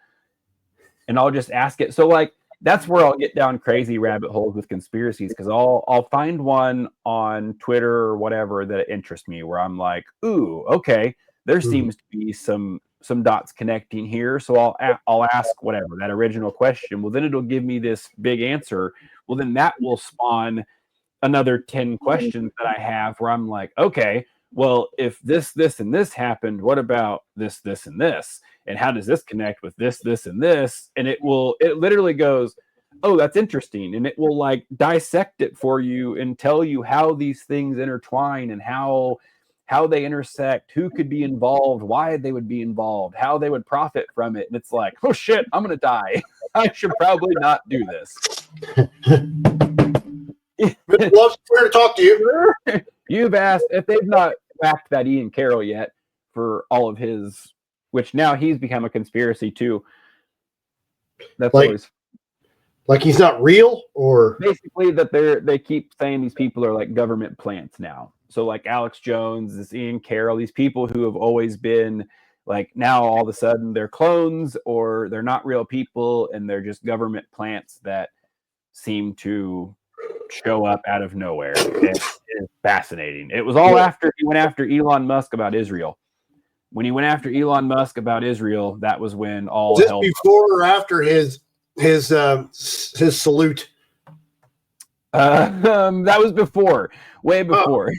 S3: and I'll just ask it. So like that's where I'll get down crazy rabbit holes with conspiracies, because I'll find one on Twitter or whatever that interests me, where I'm like, ooh, okay, there seems to be some dots connecting here. So I'll ask whatever that original question. Well, then it'll give me this big answer. Well, then that will spawn another 10 questions that I have where I'm like, okay, well, if this, and this happened, what about this, and this? And how does this connect with this, and this? And it literally goes, oh, that's interesting. And it will like dissect it for you and tell you how these things intertwine and how they intersect, who could be involved, why they would be involved, how they would profit from it. And it's like, oh shit, I'm going to die. I should probably not do this.
S2: Love to talk to you.
S3: You've asked if they've not whacked that Ian Carroll yet for all of his, which now he's become a conspiracy too. That's always
S2: like he's not real, or
S3: basically that they keep saying these people are like government plants now. So like Alex Jones, this Ian Carroll, these people who have always been like, now all of a sudden they're clones or they're not real people and they're just government plants that seem to show up out of nowhere. It's fascinating. It was all after he went after Elon Musk about Israel. When he went after Elon Musk about Israel, that was when all
S2: was this before or after his salute?
S3: That was before, way before.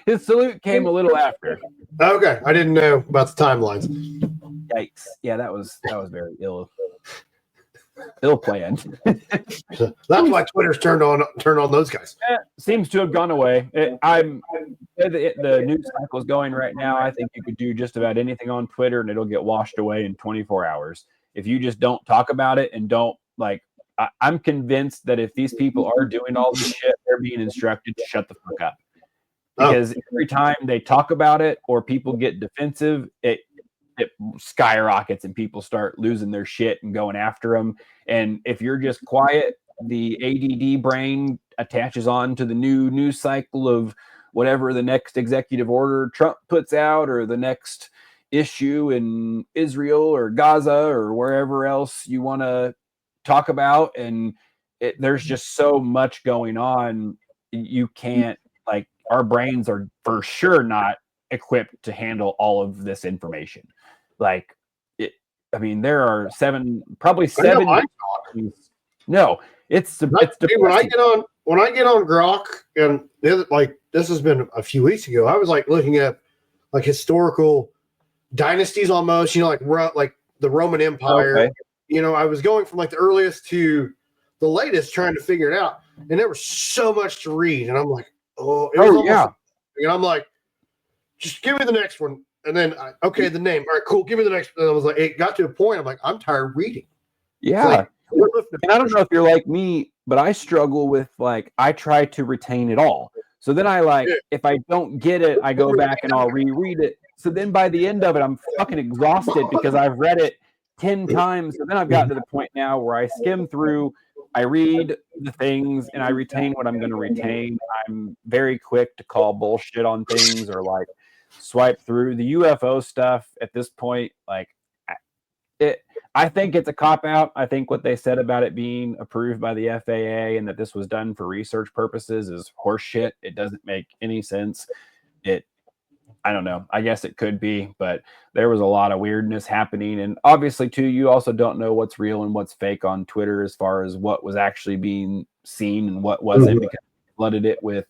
S3: His salute came a little after.
S2: Okay, I didn't know about the timelines.
S3: Yikes! Yeah, that was very ill planned.
S2: That's why Twitter's turned on those guys.
S3: Seems to have gone away. The news cycle is going right now. I think you could do just about anything on Twitter and it'll get washed away in 24 hours. If you just don't talk about it and don't like, I'm convinced that if these people are doing all this shit, they're being instructed to shut the fuck up. Because every time they talk about it or people get defensive, it skyrockets and people start losing their shit and going after them. And if you're just quiet, the ADD brain attaches on to the new news cycle of whatever the next executive order Trump puts out or the next issue in Israel or Gaza or wherever else you want to talk about. And there's just so much going on. You can't, like, our brains are for sure not equipped to handle all of this information. Like, there are probably seven. No, it's when
S2: I get on Grok, and like this has been a few weeks ago. I was like looking at like historical dynasties almost. Like the Roman Empire. Okay. I was going from like the earliest to the latest, trying to figure it out, and there was so much to read, and I'm like, and I'm like, just give me the next one. And then, the name. All right, cool. Give me the next. And I was like, it got to a point. I'm like, I'm tired of reading.
S3: Yeah. And I don't know if you're like me, but I struggle with I try to retain it all. So then if I don't get it, I go back and I'll reread it. So then by the end of it, I'm fucking exhausted because I've read it 10 times. So then I've gotten to the point now where I skim through. I read the things and I retain what I'm going to retain. I'm very quick to call bullshit on things or like swipe through the UFO stuff at this point. Like I think it's a cop out. I think what they said about it being approved by the FAA and that this was done for research purposes is horseshit. It doesn't make any sense. I don't know. I guess it could be, but there was a lot of weirdness happening. And obviously, too, you also don't know what's real and what's fake on Twitter as far as what was actually being seen and what wasn't, because they flooded it with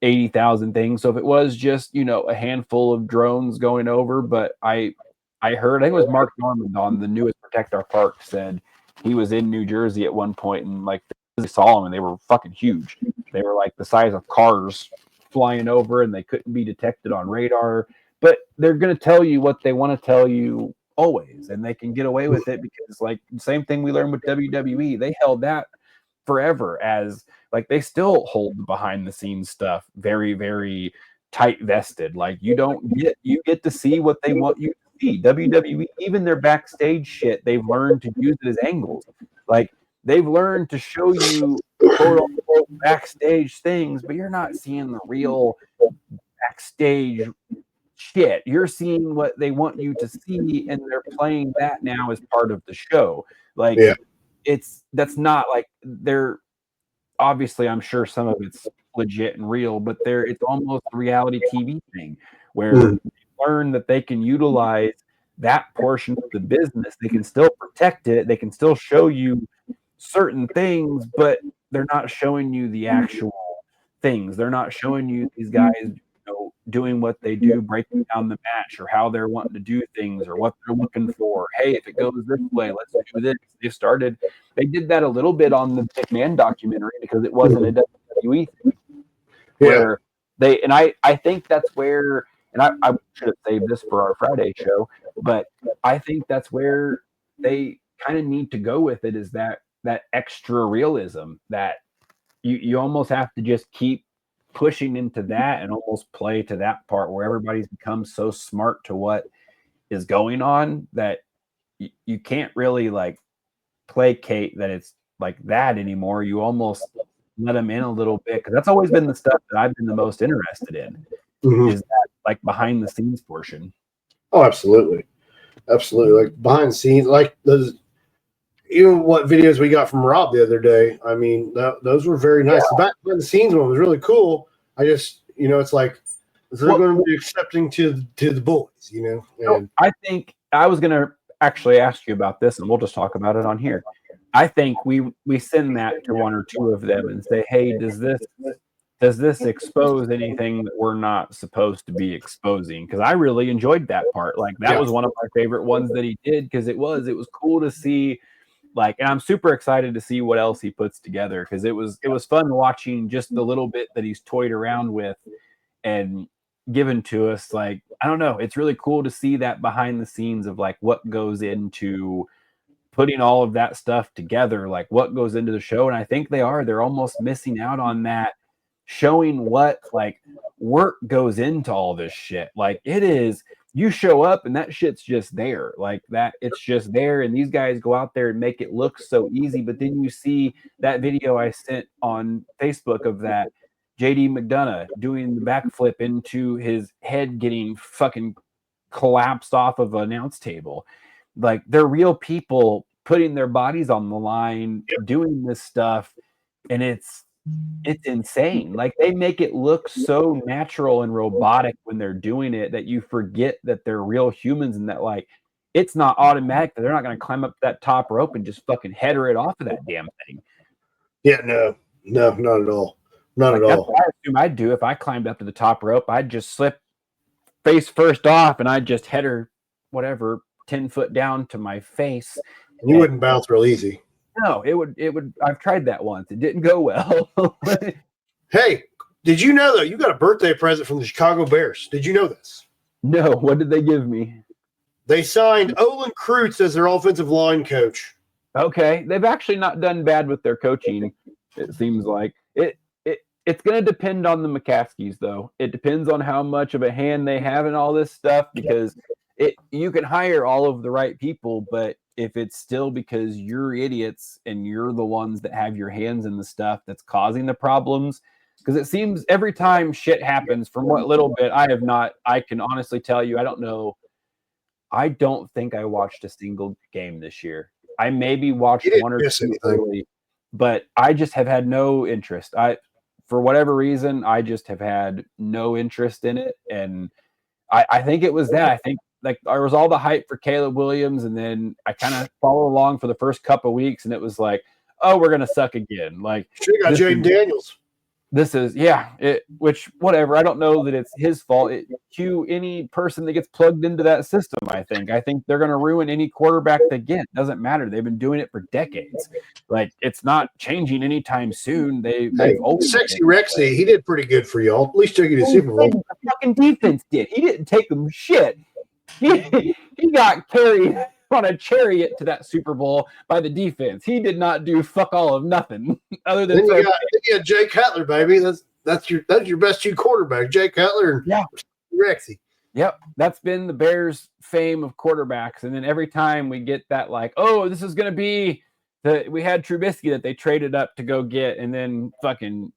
S3: 80,000 things. So if it was just, a handful of drones going over, but I heard, I think it was Mark Normand on the newest Protect Our Park said he was in New Jersey at one point and like they saw them and they were fucking huge. They were like the size of cars flying over and they couldn't be detected on radar, but they're going to tell you what they want to tell you always, and they can get away with it because like the same thing we learned with WWE, they held that forever as like they still hold the behind the scenes stuff very, very tight vested. Like you get to see what they want you to see. WWE, even their backstage shit, they've learned to use it as angles. Like they've learned to show you quote unquote backstage things, but you're not seeing the real backstage shit. You're seeing what they want you to see, and they're playing that now as part of the show. Like that's not like they're obviously, I'm sure some of it's legit and real, but it's almost a reality TV thing where they learn that they can utilize that portion of the business. They can still protect it. They can still show you certain things, but they're not showing you the actual things. They're not showing you these guys, doing what they do, breaking down the match or how they're wanting to do things or what they're looking for. Hey, if it goes this way, let's do this. They did that a little bit on the McMahon documentary because it wasn't a WWE thing. Where I think that's where, and I should have saved this for our Friday show, but I think that's where they kind of need to go with it, is that extra realism that you almost have to just keep pushing into that and almost play to that part where everybody's become so smart to what is going on that you can't really like placate that it's like that anymore. You almost let them in a little bit, because that's always been the stuff that I've been the most interested in, is that like behind the scenes portion.
S2: Oh, absolutely. Like behind the scenes, like those, even what videos we got from Rob the other day. I mean, those were very nice. The behind the scenes one was really cool. I just, it's like they're going to be accepting to the boys, And
S3: I think I was going to actually ask you about this, and we'll just talk about it on here. I think we send that to one or two of them and say, hey, does this expose anything that we're not supposed to be exposing? Because I really enjoyed that part. Like that was one of my favorite ones that he did, because it was cool to see. Like, and I'm super excited to see what else he puts together, because it was fun watching just the little bit that he's toyed around with and given to us. Like, I don't know, it's really cool to see that behind the scenes of like what goes into putting all of that stuff together, like what goes into the show. And I think they're almost missing out on that, showing what like work goes into all this shit. Like it is, you show up and that shit's just there, like that, it's just there, and these guys go out there and make it look so easy. But then you see that video I sent on Facebook of that JD McDonough doing the backflip into his head getting fucking collapsed off of an announce table. Like they're real people putting their bodies on the line, doing this stuff, and it's insane. Like they make it look so natural and robotic when they're doing it that you forget that they're real humans, and that like it's not automatic that they're not going to climb up that top rope and just fucking header it off of that damn thing.
S2: Yeah, no, not at all. Not at all.
S3: That's what I assume I'd do if I climbed up to the top rope. I'd just slip face first off and I'd just header whatever 10 foot down to my face.
S2: You wouldn't bounce real easy.
S3: No, it would. I've tried that once. It didn't go well.
S2: Hey, did you know, though, you got a birthday present from the Chicago Bears? Did you know this?
S3: No. What did they give me?
S2: They signed Olin Kreutz as their offensive line coach.
S3: Okay. They've actually not done bad with their coaching, it seems like. It's going to depend on the McCaskies, though. It depends on how much of a hand they have in all this stuff, because you can hire all of the right people, but if it's still because you're idiots and you're the ones that have your hands in the stuff that's causing the problems. Because it seems every time shit happens, from what little bit I can honestly tell you, I don't know. I don't think I watched a single game this year. I maybe watched one or two early, but I just have had no interest. For whatever reason, I just have had no interest in it. And I think it was that. I think like there was all the hype for Caleb Williams, and then I kind of followed along for the first couple of weeks, and it was like, oh, we're gonna suck again. Like
S2: should have got Jaden Daniels.
S3: This is which whatever. I don't know that it's his fault. Cue any person that gets plugged into that system. I think they're going to ruin any quarterback they get. Doesn't matter. They've been doing it for decades. Like it's not changing anytime soon. They've always
S2: Sexy Rexy. He did pretty good for y'all. At least took you to Super Bowl.
S3: The fucking defense did. He didn't take them shit. He got carried on a chariot to that Super Bowl by the defense. He did not do fuck all of nothing other than
S2: you got Jay Cutler, baby. That's your best two quarterbacks, Jay Cutler and Rexy.
S3: Yep, that's been the Bears' fame of quarterbacks. And then every time we get that, like, oh, this is going to be we had Trubisky that they traded up to go get, and then fucking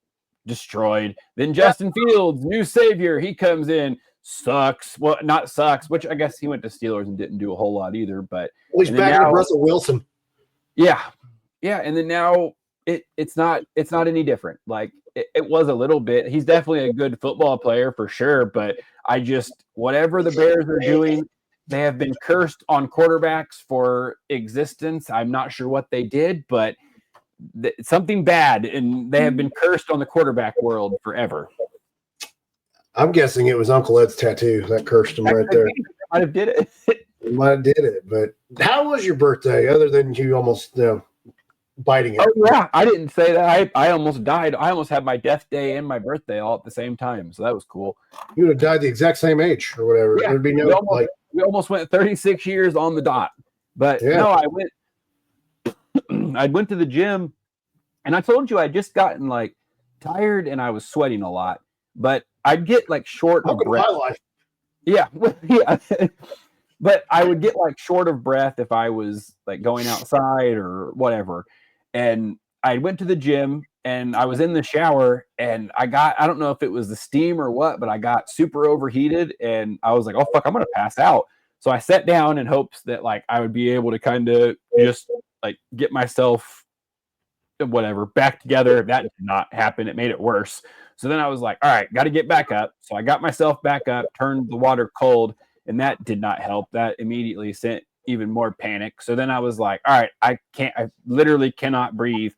S3: destroyed. Then Justin Fields, new savior, he comes in. Sucks. Well, not sucks, which I guess he went to Steelers and didn't do a whole lot either. But
S2: he's back to Russell Wilson.
S3: Yeah. And then now it's not any different. Like it was a little bit. He's definitely a good football player for sure. But whatever the Bears are doing, they have been cursed on quarterbacks for existence. I'm not sure what they did, but something bad, and they have been cursed on the quarterback world forever.
S2: I'm guessing it was Uncle Ed's tattoo that cursed him right there.
S3: Might have did it.
S2: It might have did it. But how was your birthday other than you almost biting it?
S3: Oh, yeah. I didn't say that. I almost died. I almost had my death day and my birthday all at the same time. So that was cool.
S2: You would have died the exact same age or whatever.
S3: Yeah.
S2: There'd be
S3: we almost went 36 years on the dot. But no, I went to the gym, and I told you I'd just gotten like tired and I was sweating a lot. But I'd get like short of breath. Yeah. But I would get like short of breath if I was like going outside or whatever. And I went to the gym and I was in the shower, and I don't know if it was the steam or what, but I got super overheated, and I was like, oh fuck, I'm going to pass out. So I sat down in hopes that like I would be able to kind of just like get myself whatever back together. That did not happen. It made it worse. So then I was like, all right, got to get back up. So I got myself back up, turned the water cold, and that did not help. That immediately sent even more panic. So then I was like, all right, I literally cannot breathe.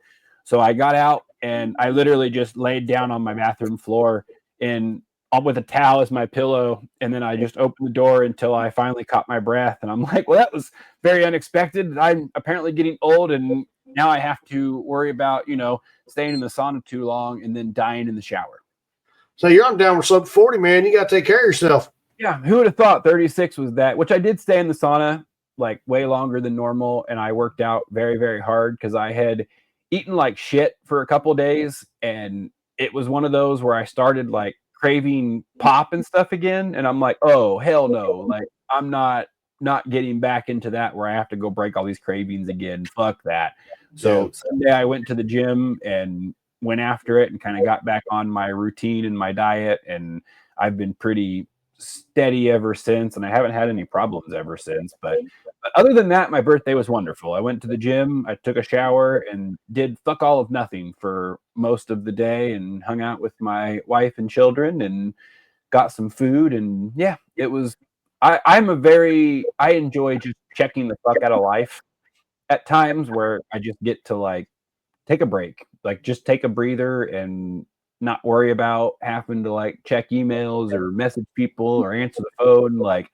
S3: So I got out, and I literally just laid down on my bathroom floor and with a towel as my pillow. And then I just opened the door until I finally caught my breath. And I'm like, well, that was very unexpected. I'm apparently getting old, and now I have to worry about, staying in the sauna too long and then dying in the shower.
S2: So you're on downward slope 40, man. You got to take care of yourself.
S3: Yeah. Who would have thought 36 was that, which I did stay in the sauna like way longer than normal. And I worked out very, very hard because I had eaten like shit for a couple of days. And it was one of those where I started like craving pop and stuff again. And I'm like, oh, hell no. Like I'm not getting back into that where I have to go break all these cravings again. Fuck that. So Sunday I went to the gym and went after it and kind of got back on my routine and my diet. And I've been pretty steady ever since. And I haven't had any problems ever since. But other than that, my birthday was wonderful. I went to the gym, I took a shower, and did fuck all of nothing for most of the day and hung out with my wife and children and got some food. And yeah, it was, I enjoy just checking the fuck out of life at times where I just get to like take a break, like just take a breather and not worry about having to like check emails or message people or answer the phone. Like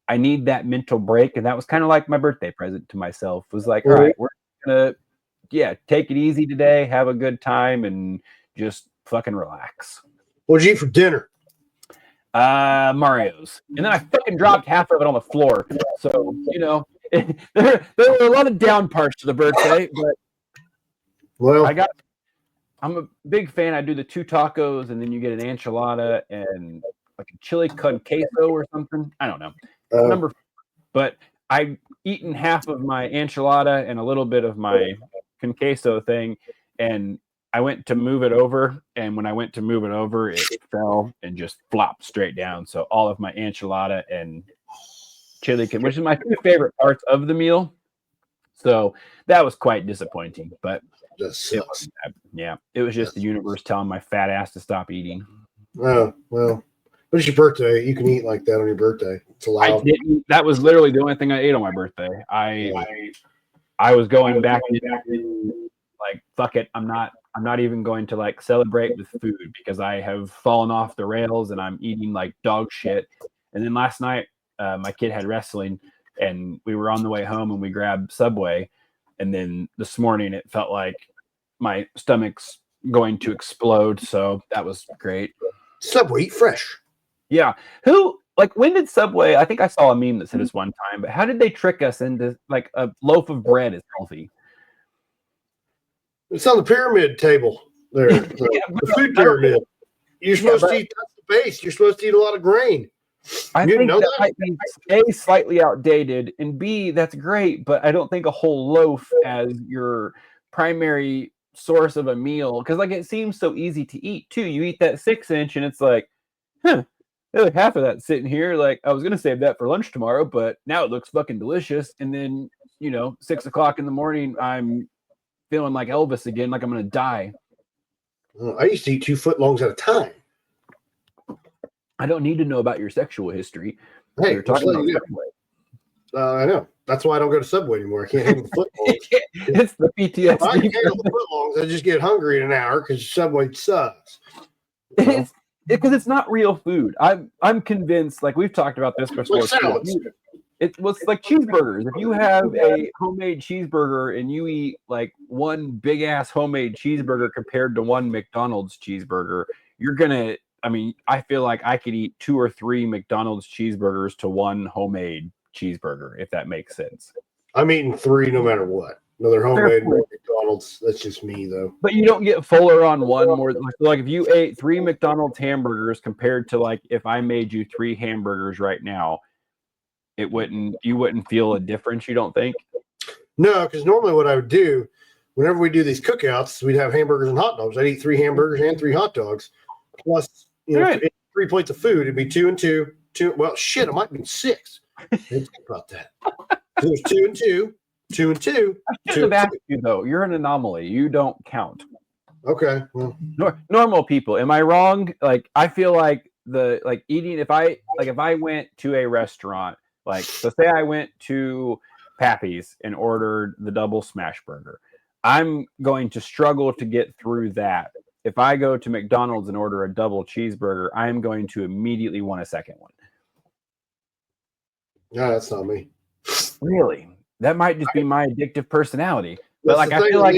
S3: I need that mental break. And that was kind of like my birthday present to myself. Was like, all right, we're gonna take it easy today, have a good time, and just fucking relax.
S2: What'd you eat for dinner?
S3: Mario's. And then I fucking dropped half of it on the floor. So, there were a lot of down parts to the birthday, but I'm a big fan. I do the 2 tacos, and then you get an enchilada and like a chili con queso or something. I don't know. But I'd eaten half of my enchilada and a little bit of my con queso thing, and I went to move it over, and when I went to move it over, it fell and just flopped straight down. So all of my enchilada and chili, which is my two favorite parts of the meal. So that was quite disappointing, but it was, it was just the universe telling my fat ass to stop eating.
S2: Oh, well, but it's your birthday. You can eat like that on your birthday. It's allowed.
S3: That was literally the only thing I ate on my birthday. I was going back to like, fuck it. I'm not even going to like celebrate with food because I have fallen off the rails and I'm eating like dog shit. And then last night, my kid had wrestling and we were on the way home and we grabbed Subway. And then this morning it felt like my stomach's going to explode. So that was great.
S2: Subway, eat fresh.
S3: Yeah. When did Subway, I think I saw a meme that said this one time, but how did they trick us into like a loaf of bread is healthy?
S2: It's on the pyramid table there. The food pyramid. You're supposed to eat, that's the base. You're supposed to eat a lot of grain.
S3: I think that might be A, slightly outdated, and B, that's great, but I don't think a whole loaf as your primary source of a meal, because like it seems so easy to eat too. You eat that 6-inch and it's like, like half of that sitting here. Like I was gonna save that for lunch tomorrow, but now it looks fucking delicious. And then 6 o'clock in the morning, I'm feeling like Elvis again, like I'm gonna die.
S2: I used to eat 2 footlongs at a time.
S3: I don't need to know about your sexual history.
S2: Hey,
S3: you're talking about
S2: I know. That's why I don't go to Subway anymore. I can't handle the footlongs.
S3: It's the PTSD.
S2: If I can handle the footlongs, I just get hungry in an hour because Subway sucks.
S3: It's because it's not real food. I'm convinced. Like we've talked about this before. It was like cheeseburgers. If you have a homemade cheeseburger and you eat like one big ass homemade cheeseburger compared to one McDonald's cheeseburger, you're gonna. I mean, I feel like I could eat 2 or 3 McDonald's cheeseburgers to one homemade cheeseburger, if that makes sense.
S2: I'm eating 3 no matter what. Another homemade McDonald's. That's just me, though.
S3: But you don't get fuller on one more. Like if you ate 3 McDonald's hamburgers compared to like if I made you 3 hamburgers right now, you wouldn't feel a difference, you don't think?
S2: No, because normally what I would do, whenever we do these cookouts, we'd have hamburgers and hot dogs. I'd eat 3 hamburgers and 3 hot dogs. Plus, 3 plates of food. It'd be 2 and 2. Well, shit, it might be 6. Think about that. There's 2 and 2. 2 and 2.
S3: I should have asked you though. You're an anomaly. You don't count.
S2: Okay. Well,
S3: normal people. Am I wrong? Like I feel like eating. If I went to a restaurant, so say I went to Pappy's and ordered the double smash burger, I'm going to struggle to get through that. If I go to McDonald's and order a double cheeseburger, I'm going to immediately want a second one.
S2: No, that's not me.
S3: Really? That might just be my addictive personality. But I feel
S2: like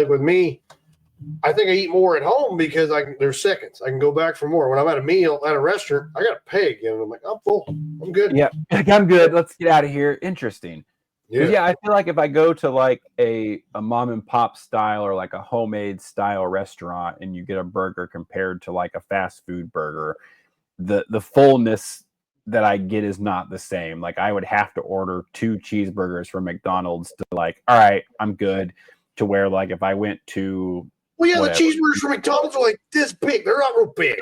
S2: with me, I think I eat more at home because there's seconds. I can go back for more. When I'm at a meal at a restaurant, I got to pay again. I'm like, I'm full. I'm good.
S3: Yeah, I'm good. Let's get out of here. Interesting. Yeah, I feel like if I go to like a mom and pop style or like a homemade style restaurant and you get a burger compared to like a fast food burger, the fullness that I get is not the same. Like I would have to order 2 cheeseburgers from McDonald's to like, all right, I'm good. To where like if I went to
S2: the cheeseburgers from McDonald's are like this big. They're not real big.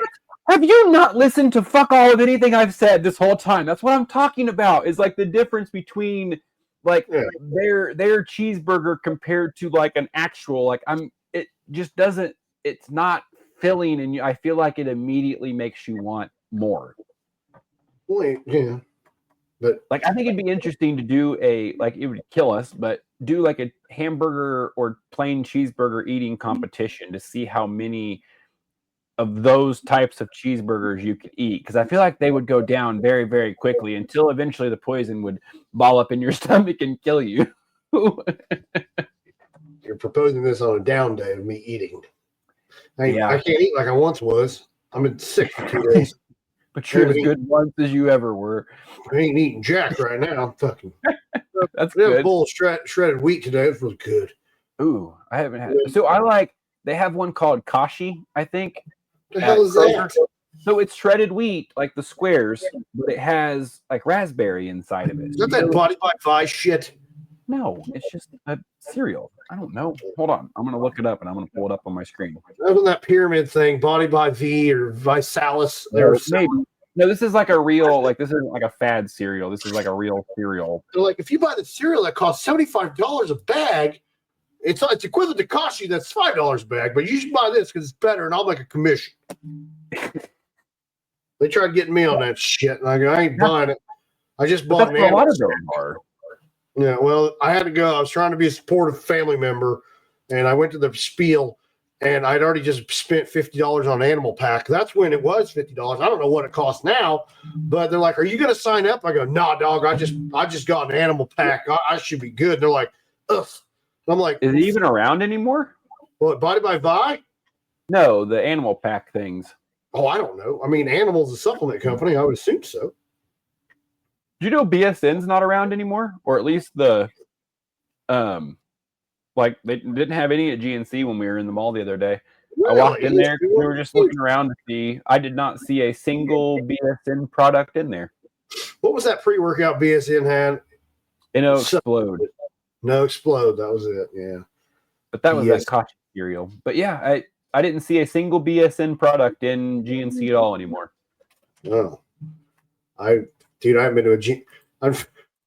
S3: Have you not listened to fuck all of anything I've said this whole time? That's what I'm talking about. Is like the difference between their cheeseburger compared to like an actual it just doesn't. It's not filling, and I feel like it immediately makes you want more.
S2: Yeah, but
S3: like I think it'd be interesting to do it would kill us, but do like a hamburger or plain cheeseburger eating competition to see how many of those types of cheeseburgers you could eat, because I feel like they would go down very, very quickly until eventually the poison would ball up in your stomach and kill you.
S2: You're proposing this on a down day of me eating. I can't eat like I once was. I'm sick for 2 days.
S3: But you're as good once as you ever were.
S2: I ain't eating jack right now. I'm fucking.
S3: That's
S2: we
S3: good.
S2: have a bowl of shredded wheat today. It's really good.
S3: Ooh, I haven't had. So they have one called Kashi, I think.
S2: The hell is that?
S3: So it's shredded wheat, like the squares, but it has like raspberry inside of it.
S2: Is that Body by Vi shit?
S3: No, it's just a cereal. I don't know. Hold on. I'm going to look it up and I'm going to pull it up on my screen.
S2: Wasn't that pyramid thing, Body by V or Visalis?
S3: Maybe. No, this is like a real, like, this isn't like a fad cereal. This is like a real cereal.
S2: They're like, if you buy the cereal that costs $75 a bag, it's equivalent to cost you that's $5 a bag, but you should buy this because it's better and I'll make a commission. They tried getting me on that shit, and I go, I ain't buying it. I just bought an
S3: animal. A lot of them are.
S2: Yeah, well, I had to go. I was trying to be a supportive family member, and I went to the spiel, and I'd already just spent $50 on an animal pack. That's when it was $50. I don't know what it costs now, but they're like, "Are you going to sign up?" I go, "Nah, dog. I just got an animal pack. I should be good." And they're like, "Ugh." I'm like,
S3: "Is it even around anymore?"
S2: What, Body by Vi?
S3: No, the animal pack things.
S2: Oh, I don't know. I mean, Animal's a supplement company. I would assume so.
S3: Do you know BSN's not around anymore? Or at least the, like they didn't have any at GNC when we were in the mall the other day. Really? I walked in there. We were just looking around to see. I did not see a single BSN product in there.
S2: What was that pre-workout BSN had?
S3: Explode.
S2: No Explode. That was it. Yeah.
S3: But that was that coffee cereal. But yeah, I didn't see a single BSN product in GNC at all anymore.
S2: Oh, I haven't been to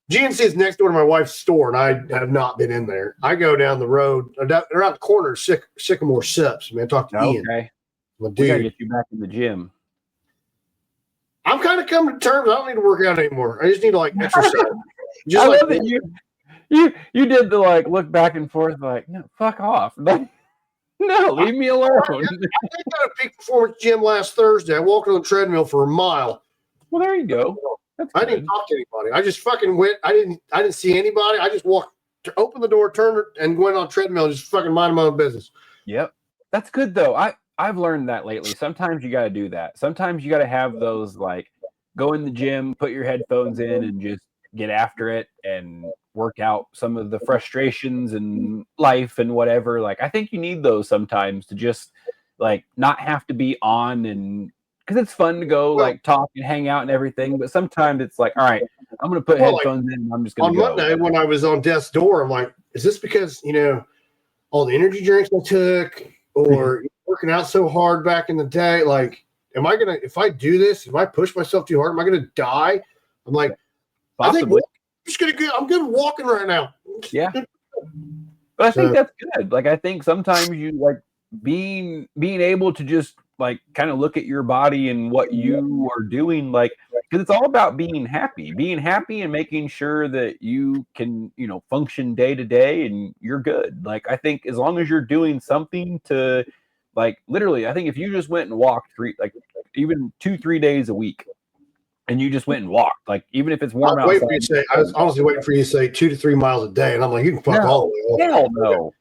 S2: GNC is next door to my wife's store, and I have not been in there. I go down the road, around the corner, Sycamore Sips. Man, talk to Ian.
S3: Okay. We gotta get you back in the gym.
S2: I'm kind of coming to terms. I don't need to work out anymore. I just need to exercise.
S3: I love that you did the look back and forth no, fuck off. No, leave me alone.
S2: I did at a peak performance gym last Thursday. I walked on the treadmill for a mile.
S3: Well, there you go.
S2: I didn't talk to anybody. I just fucking went. I didn't see anybody. I just walked, opened the door, turned it, and went on treadmill and just fucking minding my own business.
S3: Yep. That's good though. I've learned that lately. Sometimes you got to do that. Sometimes you got to have those go in the gym, put your headphones in, and just get after it and work out some of the frustrations in life and whatever. I think you need those sometimes to just not have to be on, and because it's fun to go talk and hang out and everything, but sometimes it's all right, I'm gonna put headphones in and I'm just gonna
S2: go. On Monday when I was on death's door, I'm like, is this because all the energy drinks I took or working out so hard back in the day? Am I gonna, if I do this, if I push myself too hard, am I gonna die? I'm like,
S3: possibly.
S2: I'm good walking right now.
S3: Yeah. But I think that's good. I think sometimes you being able to just kind of look at your body and what you are doing, because it's all about being happy and making sure that you can, function day to day and you're good. I think as long as you're doing something to literally, I think if you just went and walked even 2-3 days a week, and you just went and walked, even if it's warm outside.
S2: I was honestly waiting for you to say 2 to 3 miles a day, and I'm like, you can fuck all the way off.
S3: Hell no.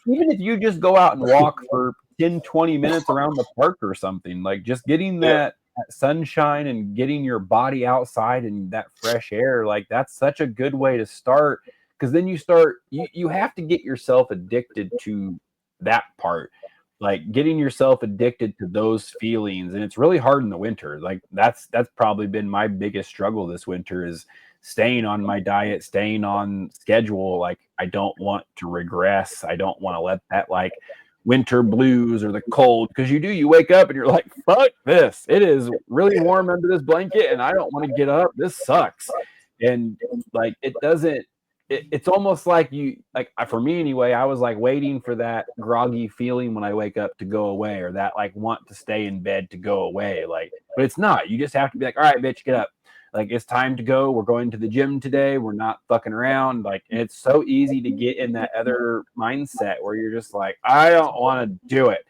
S3: Even if you just go out and walk for 10-20 minutes around the park or something, just getting that sunshine and getting your body outside and that fresh air, that's such a good way to start, because then you have to get yourself addicted to that part. Getting yourself addicted to those feelings, and it's really hard in the winter. That's probably been my biggest struggle this winter, is staying on my diet, staying on schedule. I don't want to regress. I don't want to let that winter blues or the cold, because you wake up and you're like, fuck this. It is really warm under this blanket and I don't want to get up. This sucks. And it doesn't. It's almost for me anyway, I was waiting for that groggy feeling when I wake up to go away, or that want to stay in bed to go away. But it's not. You just have to be all right, bitch, get up. It's time to go. We're going to the gym today. We're not fucking around. And it's so easy to get in that other mindset where you're just I don't want to do it.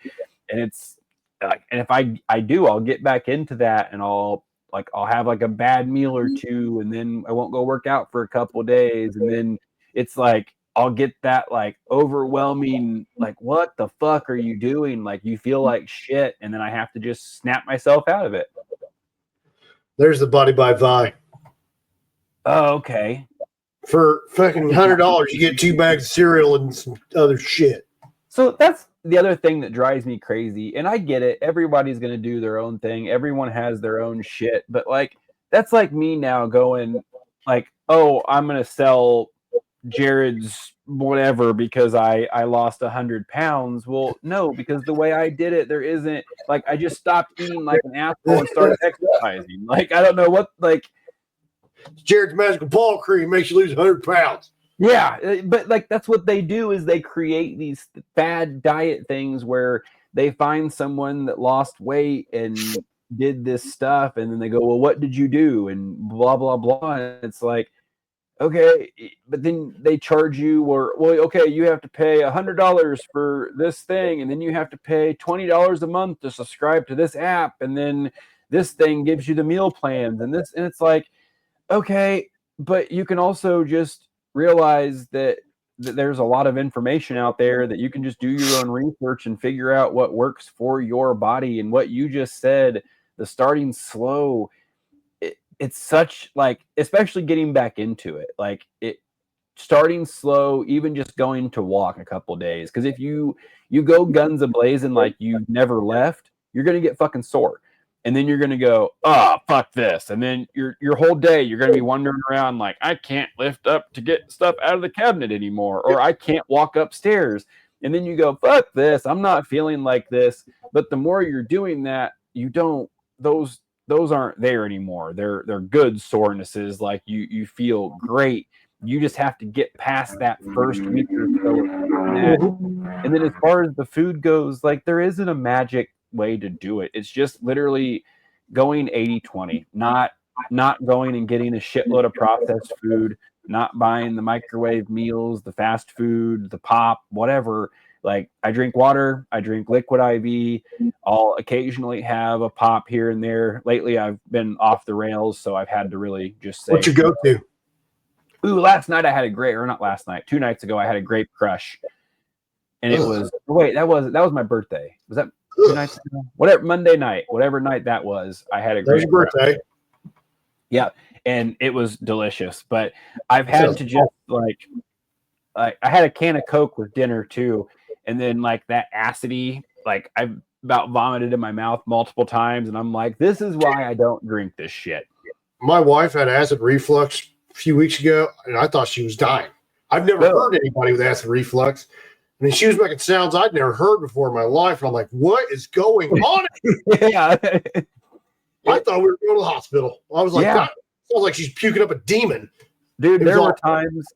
S3: And it's and if I do, I'll get back into that, and I'll have a bad meal or two, and then I won't go work out for a couple of days. And then it's I'll get that overwhelming, what the fuck are you doing? You feel like shit. And then I have to just snap myself out of it.
S2: There's the Body by Vi.
S3: Oh, okay.
S2: For fucking $100, you get 2 bags of cereal and some other shit.
S3: So that's the other thing that drives me crazy. And I get it. Everybody's going to do their own thing. Everyone has their own shit. But like, that's like me now going like, oh, I'm going to sell Jared's whatever because I lost 100 pounds. Well, no, because the way I did it, there isn't like, I just stopped eating like an asshole and started exercising. Like, I don't know what, like,
S2: Jared's magical ball cream makes you lose 100 pounds.
S3: Yeah, but like that's what they do is they create these fad diet things where they find someone that lost weight and did this stuff, and then they go, "Well, what did you do?" and blah blah blah. And it's like, okay, but then they charge you, or well, okay, you have to pay $100 for this thing, and then you have to pay $20 a month to subscribe to this app, and then this thing gives you the meal plans, and this, and it's like, okay, but you can also just realize that there's a lot of information out there that you can just do your own research and figure out what works for your body. And what you just said, the starting slow, it's such like, especially getting back into it, like it starting slow, even just going to walk a couple days. Because if you go guns a-blazing like you never left, you're gonna get fucking sore. And then you're gonna go, oh fuck this. And then your whole day you're gonna be wandering around like, I can't lift up to get stuff out of the cabinet anymore, or I can't walk upstairs. And then you go, fuck this, I'm not feeling like this. But the more you're doing that, you don't, those aren't there anymore. They're good sorenesses, like you feel great. You just have to get past that first week or so of that. And then as far as the food goes, like there isn't a magic way to do it. It's just literally going 80-20, not going and getting a shitload of processed food, not buying the microwave meals, the fast food, the pop, whatever. Like I drink water, I drink liquid IV. I'll occasionally have a pop here and there. Lately I've been off the rails, so I've had to really just say,
S2: what's your go-to?
S3: Ooh, last night I had a great, or not last night, 2 nights ago I had a grape crush. And it was, wait, that was my birthday. Was that 2 nights ago? Whatever, Monday night, whatever night that was, I had a
S2: That was
S3: grape
S2: your
S3: crush.
S2: birthday.
S3: Yeah, and it was delicious. But I've had to just like I had a can of Coke with dinner too, and then like that acidity, like I've about vomited in my mouth multiple times, and I'm like, this is why I don't drink this shit.
S2: My wife had acid reflux a few weeks ago, and I thought she was dying. I've never heard anybody with acid reflux. I mean, she was making sounds I'd never heard before in my life. And I'm like, what is going on?
S3: Yeah.
S2: I thought we were going to the hospital. I was like, that sounds like she's puking up a demon.
S3: Dude, there were times,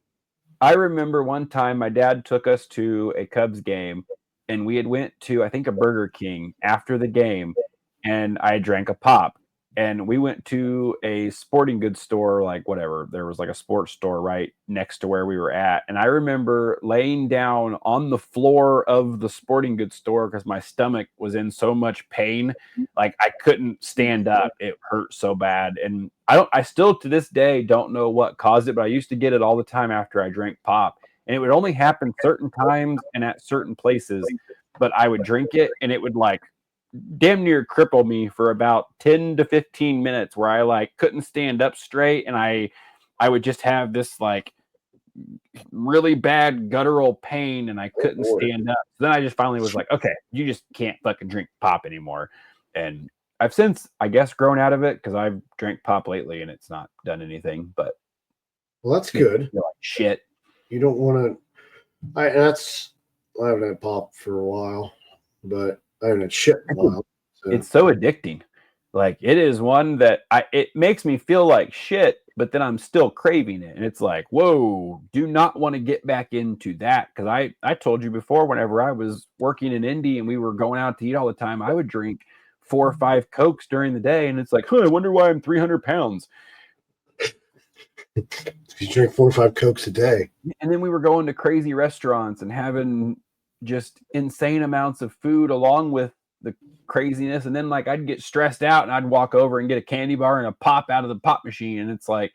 S3: I remember one time my dad took us to a Cubs game, and we had went to, I think, a Burger King after the game, and I drank a pop. And we went to a sporting goods store, like whatever. There was like a sports store right next to where we were at. And I remember laying down on the floor of the sporting goods store because my stomach was in so much pain. Like I couldn't stand up. It hurt so bad. And I still to this day don't know what caused it, but I used to get it all the time after I drank pop. And it would only happen certain times and at certain places. But I would drink it and it would like damn near cripple me for about 10 to 15 minutes where I like couldn't stand up straight, and I would just have this like really bad guttural pain and I couldn't stand up. So then I just finally was like, okay, you just can't fucking drink pop anymore. And I've since, I guess, grown out of it because I've drank pop lately and it's not done anything. But
S2: well, that's good.
S3: Like shit.
S2: You don't want to. I haven't had pop for a while, but I haven't had shit in a while. So.
S3: It's so addicting. Like it is one that it makes me feel like shit, but then I'm still craving it. And it's like, whoa, do not want to get back into that. Because I told you before, whenever I was working in Indy and we were going out to eat all the time, I would drink 4 or 5 Cokes during the day. And it's like, I wonder why I'm 300 pounds.
S2: You drink 4 or 5 Cokes a day.
S3: And then we were going to crazy restaurants and having just insane amounts of food along with the craziness. And then like I'd get stressed out and I'd walk over and get a candy bar and a pop out of the pop machine. And it's like,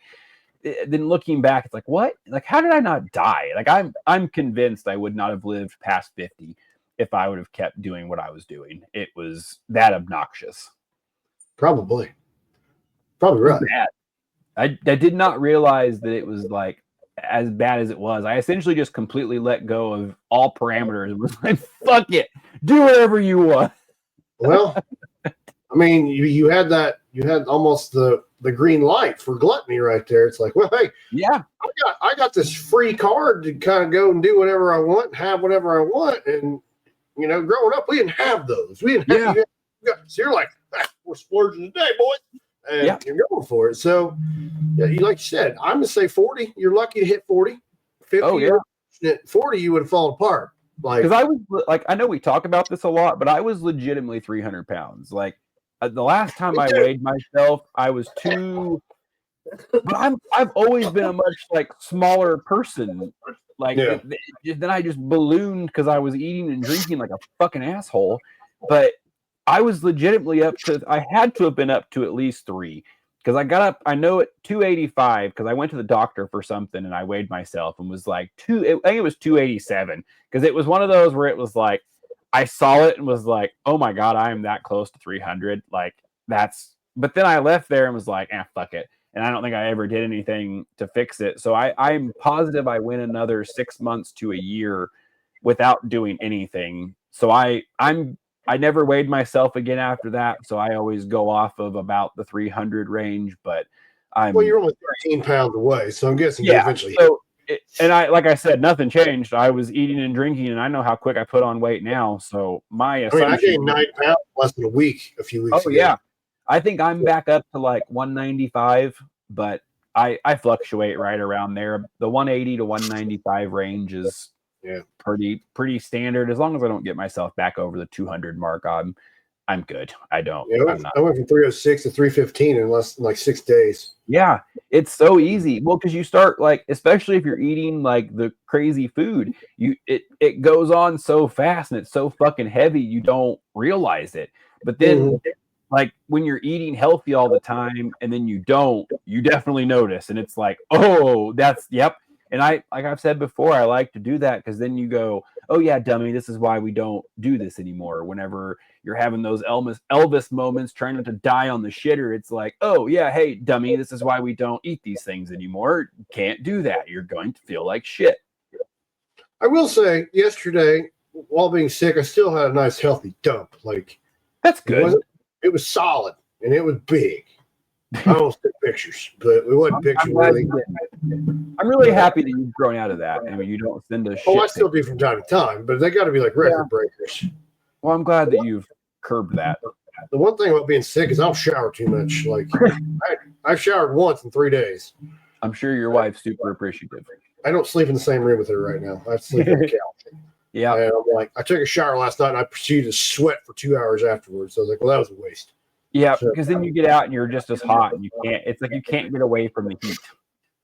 S3: then looking back, it's like, what? Like, how did I not die? Like I'm convinced I would not have lived past 50 if I would have kept doing what I was doing. It was that obnoxious.
S2: Probably right.
S3: I did not realize that it was like as bad as it was. I essentially just completely let go of all parameters and was like, fuck it, do whatever you want.
S2: Well, I mean, you had almost the green light for gluttony right there. It's like, well, hey,
S3: yeah,
S2: I got this free card to kind of go and do whatever I want, have whatever I want. And, you know, growing up, we didn't have those. We didn't have, so you're like, we're splurging today, boys. And you're going for it. So, yeah, like you said, I'm going to say 40. You're lucky to hit 40. 50, at 40, you would have fallen apart. Like,
S3: because I was like, I know we talk about this a lot, but I was legitimately 300 pounds. Like the last time I weighed myself, I was but I've always been a much like smaller person. Like then I just ballooned because I was eating and drinking like a fucking asshole. But I was legitimately I had to have been up to at least 3 because I got up, I know at 285 because I went to the doctor for something and I weighed myself and was like I think it was 287 because it was one of those where it was like, I saw it and was like, oh my God, I am that close to 300. Like but then I left there and was like, fuck it. And I don't think I ever did anything to fix it. So I'm positive I went another 6 months to a year without doing anything. So I never weighed myself again after that. So I always go off of about the 300 range, but
S2: you're only 13 pounds away. So I'm guessing you eventually.
S3: So like I said, nothing changed. I was eating and drinking and I know how quick I put on weight now. So my assumption.
S2: I gained 9 pounds less than a week, a few weeks ago.
S3: Yeah. I think I'm back up to like 195, but I fluctuate right around there. The 180 to 195 range is pretty standard. As long as I don't get myself back over the 200 mark, I'm good. I went
S2: from 306 to 315 in less than like 6 days.
S3: Yeah, it's so easy. Well, because you start like, especially if you're eating like the crazy food, it goes on so fast and it's so fucking heavy you don't realize it. But then like when you're eating healthy all the time and then you definitely notice. And it's like, oh, And like I've said before, I like to do that because then you go, oh yeah, dummy, this is why we don't do this anymore. Whenever you're having those Elvis moments trying not to die on the shitter, it's like, oh yeah, hey, dummy, this is why we don't eat these things anymore. Can't do that. You're going to feel like shit.
S2: I will say, yesterday, while being sick, I still had a nice healthy dump. Like,
S3: that's good.
S2: It was solid and it was big. I don't take pictures, but it wasn't picture worthy.
S3: I'm really happy that you've grown out of that. I mean, you don't send a shit.
S2: Oh, I still do from time to time, but they got to be like record breakers.
S3: Well, I'm glad that you've curbed that.
S2: The one thing about being sick is I don't shower too much. Like, I've showered once in 3 days.
S3: I'm sure your wife's super appreciative.
S2: I don't sleep in the same room with her right now. I sleep on the couch.
S3: Yeah.
S2: And I'm like, I took a shower last night and I proceeded to sweat for 2 hours afterwards. So I was like, well, that was a waste.
S3: Yeah, because then you get out and you're just as hot and it's like you can't get away from the heat.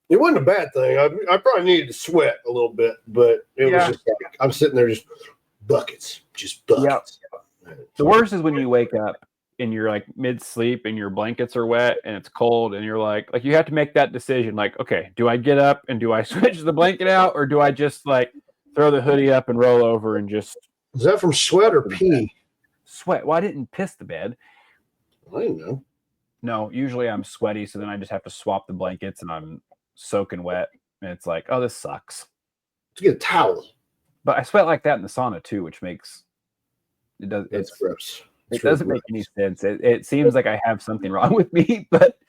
S2: It wasn't a bad thing. I probably needed to sweat a little bit, but it was just like, I'm sitting there just buckets. Yep.
S3: The worst is when you wake up and you're like mid-sleep and your blankets are wet and it's cold and you're like you have to make that decision. Like, okay, do I get up and do I switch the blanket out or do I just like throw the hoodie up and roll over and just...
S2: Is that from sweat or pee?
S3: Sweat. Well, I didn't piss the bed.
S2: I didn't know.
S3: No, usually I'm sweaty, so then I just have to swap the blankets and I'm soaking wet. And it's like, oh, this sucks.
S2: Let's get a towel.
S3: But I sweat like that in the sauna too, which makes it does.
S2: It's gross.
S3: It doesn't make any sense. It seems like I have something wrong with me, but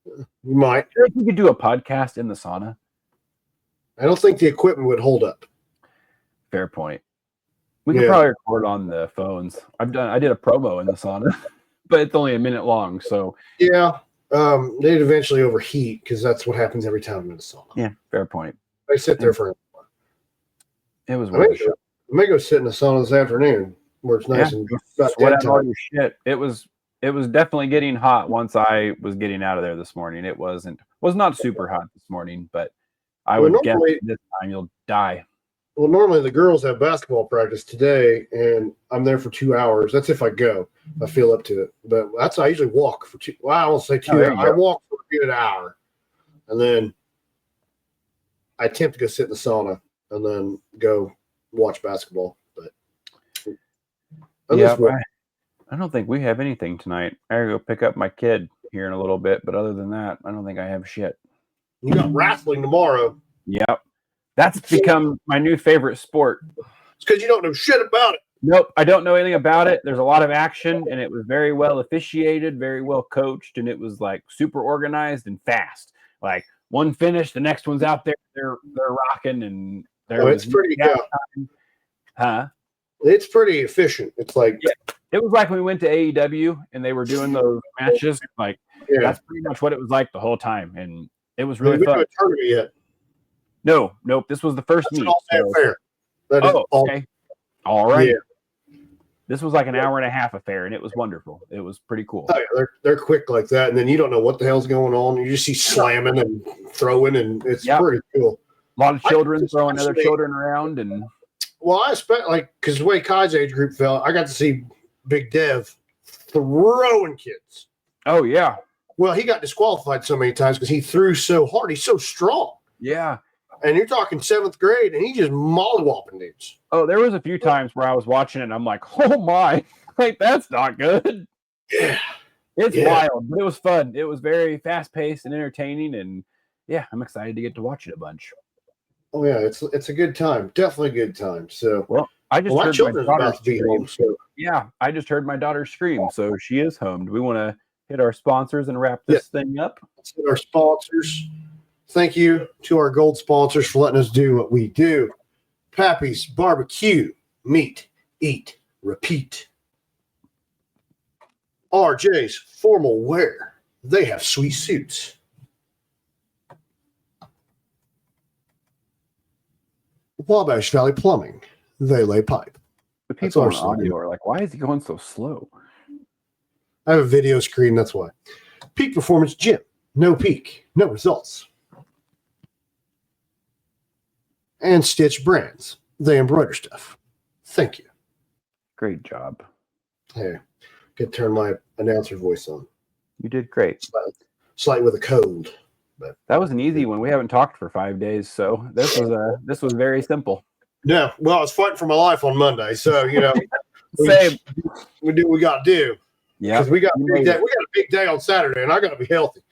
S2: you might.
S3: I think you could do a podcast in the sauna.
S2: I don't think the equipment would hold up.
S3: Fair point. We could probably record on the phones. I did a promo in the sauna, but it's only a minute long. So
S2: yeah, they'd eventually overheat because that's what happens every time I'm in a sauna.
S3: Yeah, fair point.
S2: I sit there for.
S3: It was.
S2: I may go sit in the sauna this afternoon where it's nice and
S3: sweat out all your shit. It was definitely getting hot once I was getting out of there this morning. It was not super hot this morning, but I would guess this time you'll die.
S2: Well, normally the girls have basketball practice today, and I'm there for 2 hours. That's if I go. I feel up to it. But I usually walk for I won't say 2 hours. I walk for a good hour. And then I attempt to go sit in the sauna and then go watch basketball. But
S3: I don't think we have anything tonight. I gotta go pick up my kid here in a little bit. But other than that, I don't think I have shit.
S2: You got wrestling tomorrow.
S3: Yep. That's become my new favorite sport.
S2: It's because you don't know shit about it.
S3: Nope, I don't know anything about it. There's a lot of action, and it was very well officiated, very well coached, and it was like super organized and fast. Like one finish, the next one's out there. They're rocking, and
S2: It's pretty good.
S3: Huh?
S2: It's pretty efficient. It's like
S3: it was like when we went to AEW and they were doing those matches. Like that's pretty much what it was like the whole time, and it was really fun.
S2: Have you been to a tournament yet?
S3: Nope. This was the first meet.
S2: Fair.
S3: Okay. All right.
S2: Yeah.
S3: This was like an hour and a half affair, and it was wonderful. It was pretty cool.
S2: Oh, yeah, they're quick like that, and then you don't know what the hell's going on. You just see slamming and throwing, and it's pretty cool.
S3: A lot of children throwing other children around, and
S2: I expect because the way Kai's age group felt, I got to see Big Dev throwing kids.
S3: Oh yeah.
S2: Well, he got disqualified so many times because he threw so hard. He's so strong.
S3: Yeah.
S2: And you're talking 7th grade, and he just mollywhopping dudes.
S3: Oh, there was a few times where I was watching it, and I'm like, oh my, like that's not good.
S2: Yeah.
S3: It's wild, but it was fun. It was very fast-paced and entertaining, and yeah, I'm excited to get to watch it a bunch.
S2: Oh yeah, it's a good time. Definitely a good time. So
S3: I just heard my daughter
S2: about to be home. So
S3: yeah, I just heard my daughter scream, so she is home. Do we want to hit our sponsors and wrap this thing up?
S2: Let's hit our sponsors. Thank you to our gold sponsors for letting us do what we do. Pappy's Barbecue, meet, eat, repeat. RJ's Formal Wear, they have sweet suits. Wabash Valley Plumbing, they lay pipe.
S3: The people on audio are like, why is he going so slow?
S2: I have a video screen, that's why. Peak Performance Gym, no peak, no results. And Stitch Brands, they embroider stuff. Thank you.
S3: Great job.
S2: Hey, could turn my announcer voice on.
S3: You did great.
S2: Slight with a cold. But
S3: that was an easy one. We haven't talked for 5 days, so this was very simple.
S2: Yeah, well, I was fighting for my life on Monday, so we do what we got to do.
S3: Yeah,
S2: because we got a big day on Saturday, and I got to be healthy.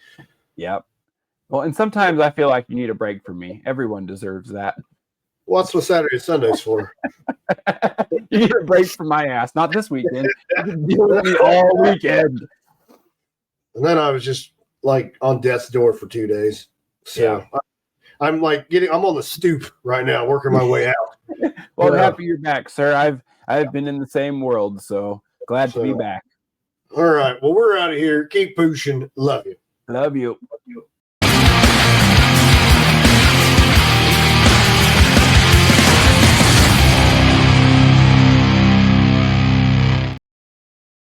S3: Yep. Well, and sometimes I feel like you need a break from me. Everyone deserves that.
S2: Well, that's what Saturday and Sunday's for.
S3: You need a break from my ass. Not this weekend. Deal with me all weekend.
S2: And then I was just like on death's door for 2 days. So I'm like I'm on the stoop right now, working my way out.
S3: Well, I'm happy you're back, sir. I've been in the same world, so glad to be back.
S2: All right. Well, we're out of here. Keep pushing. Love you.
S3: Love you.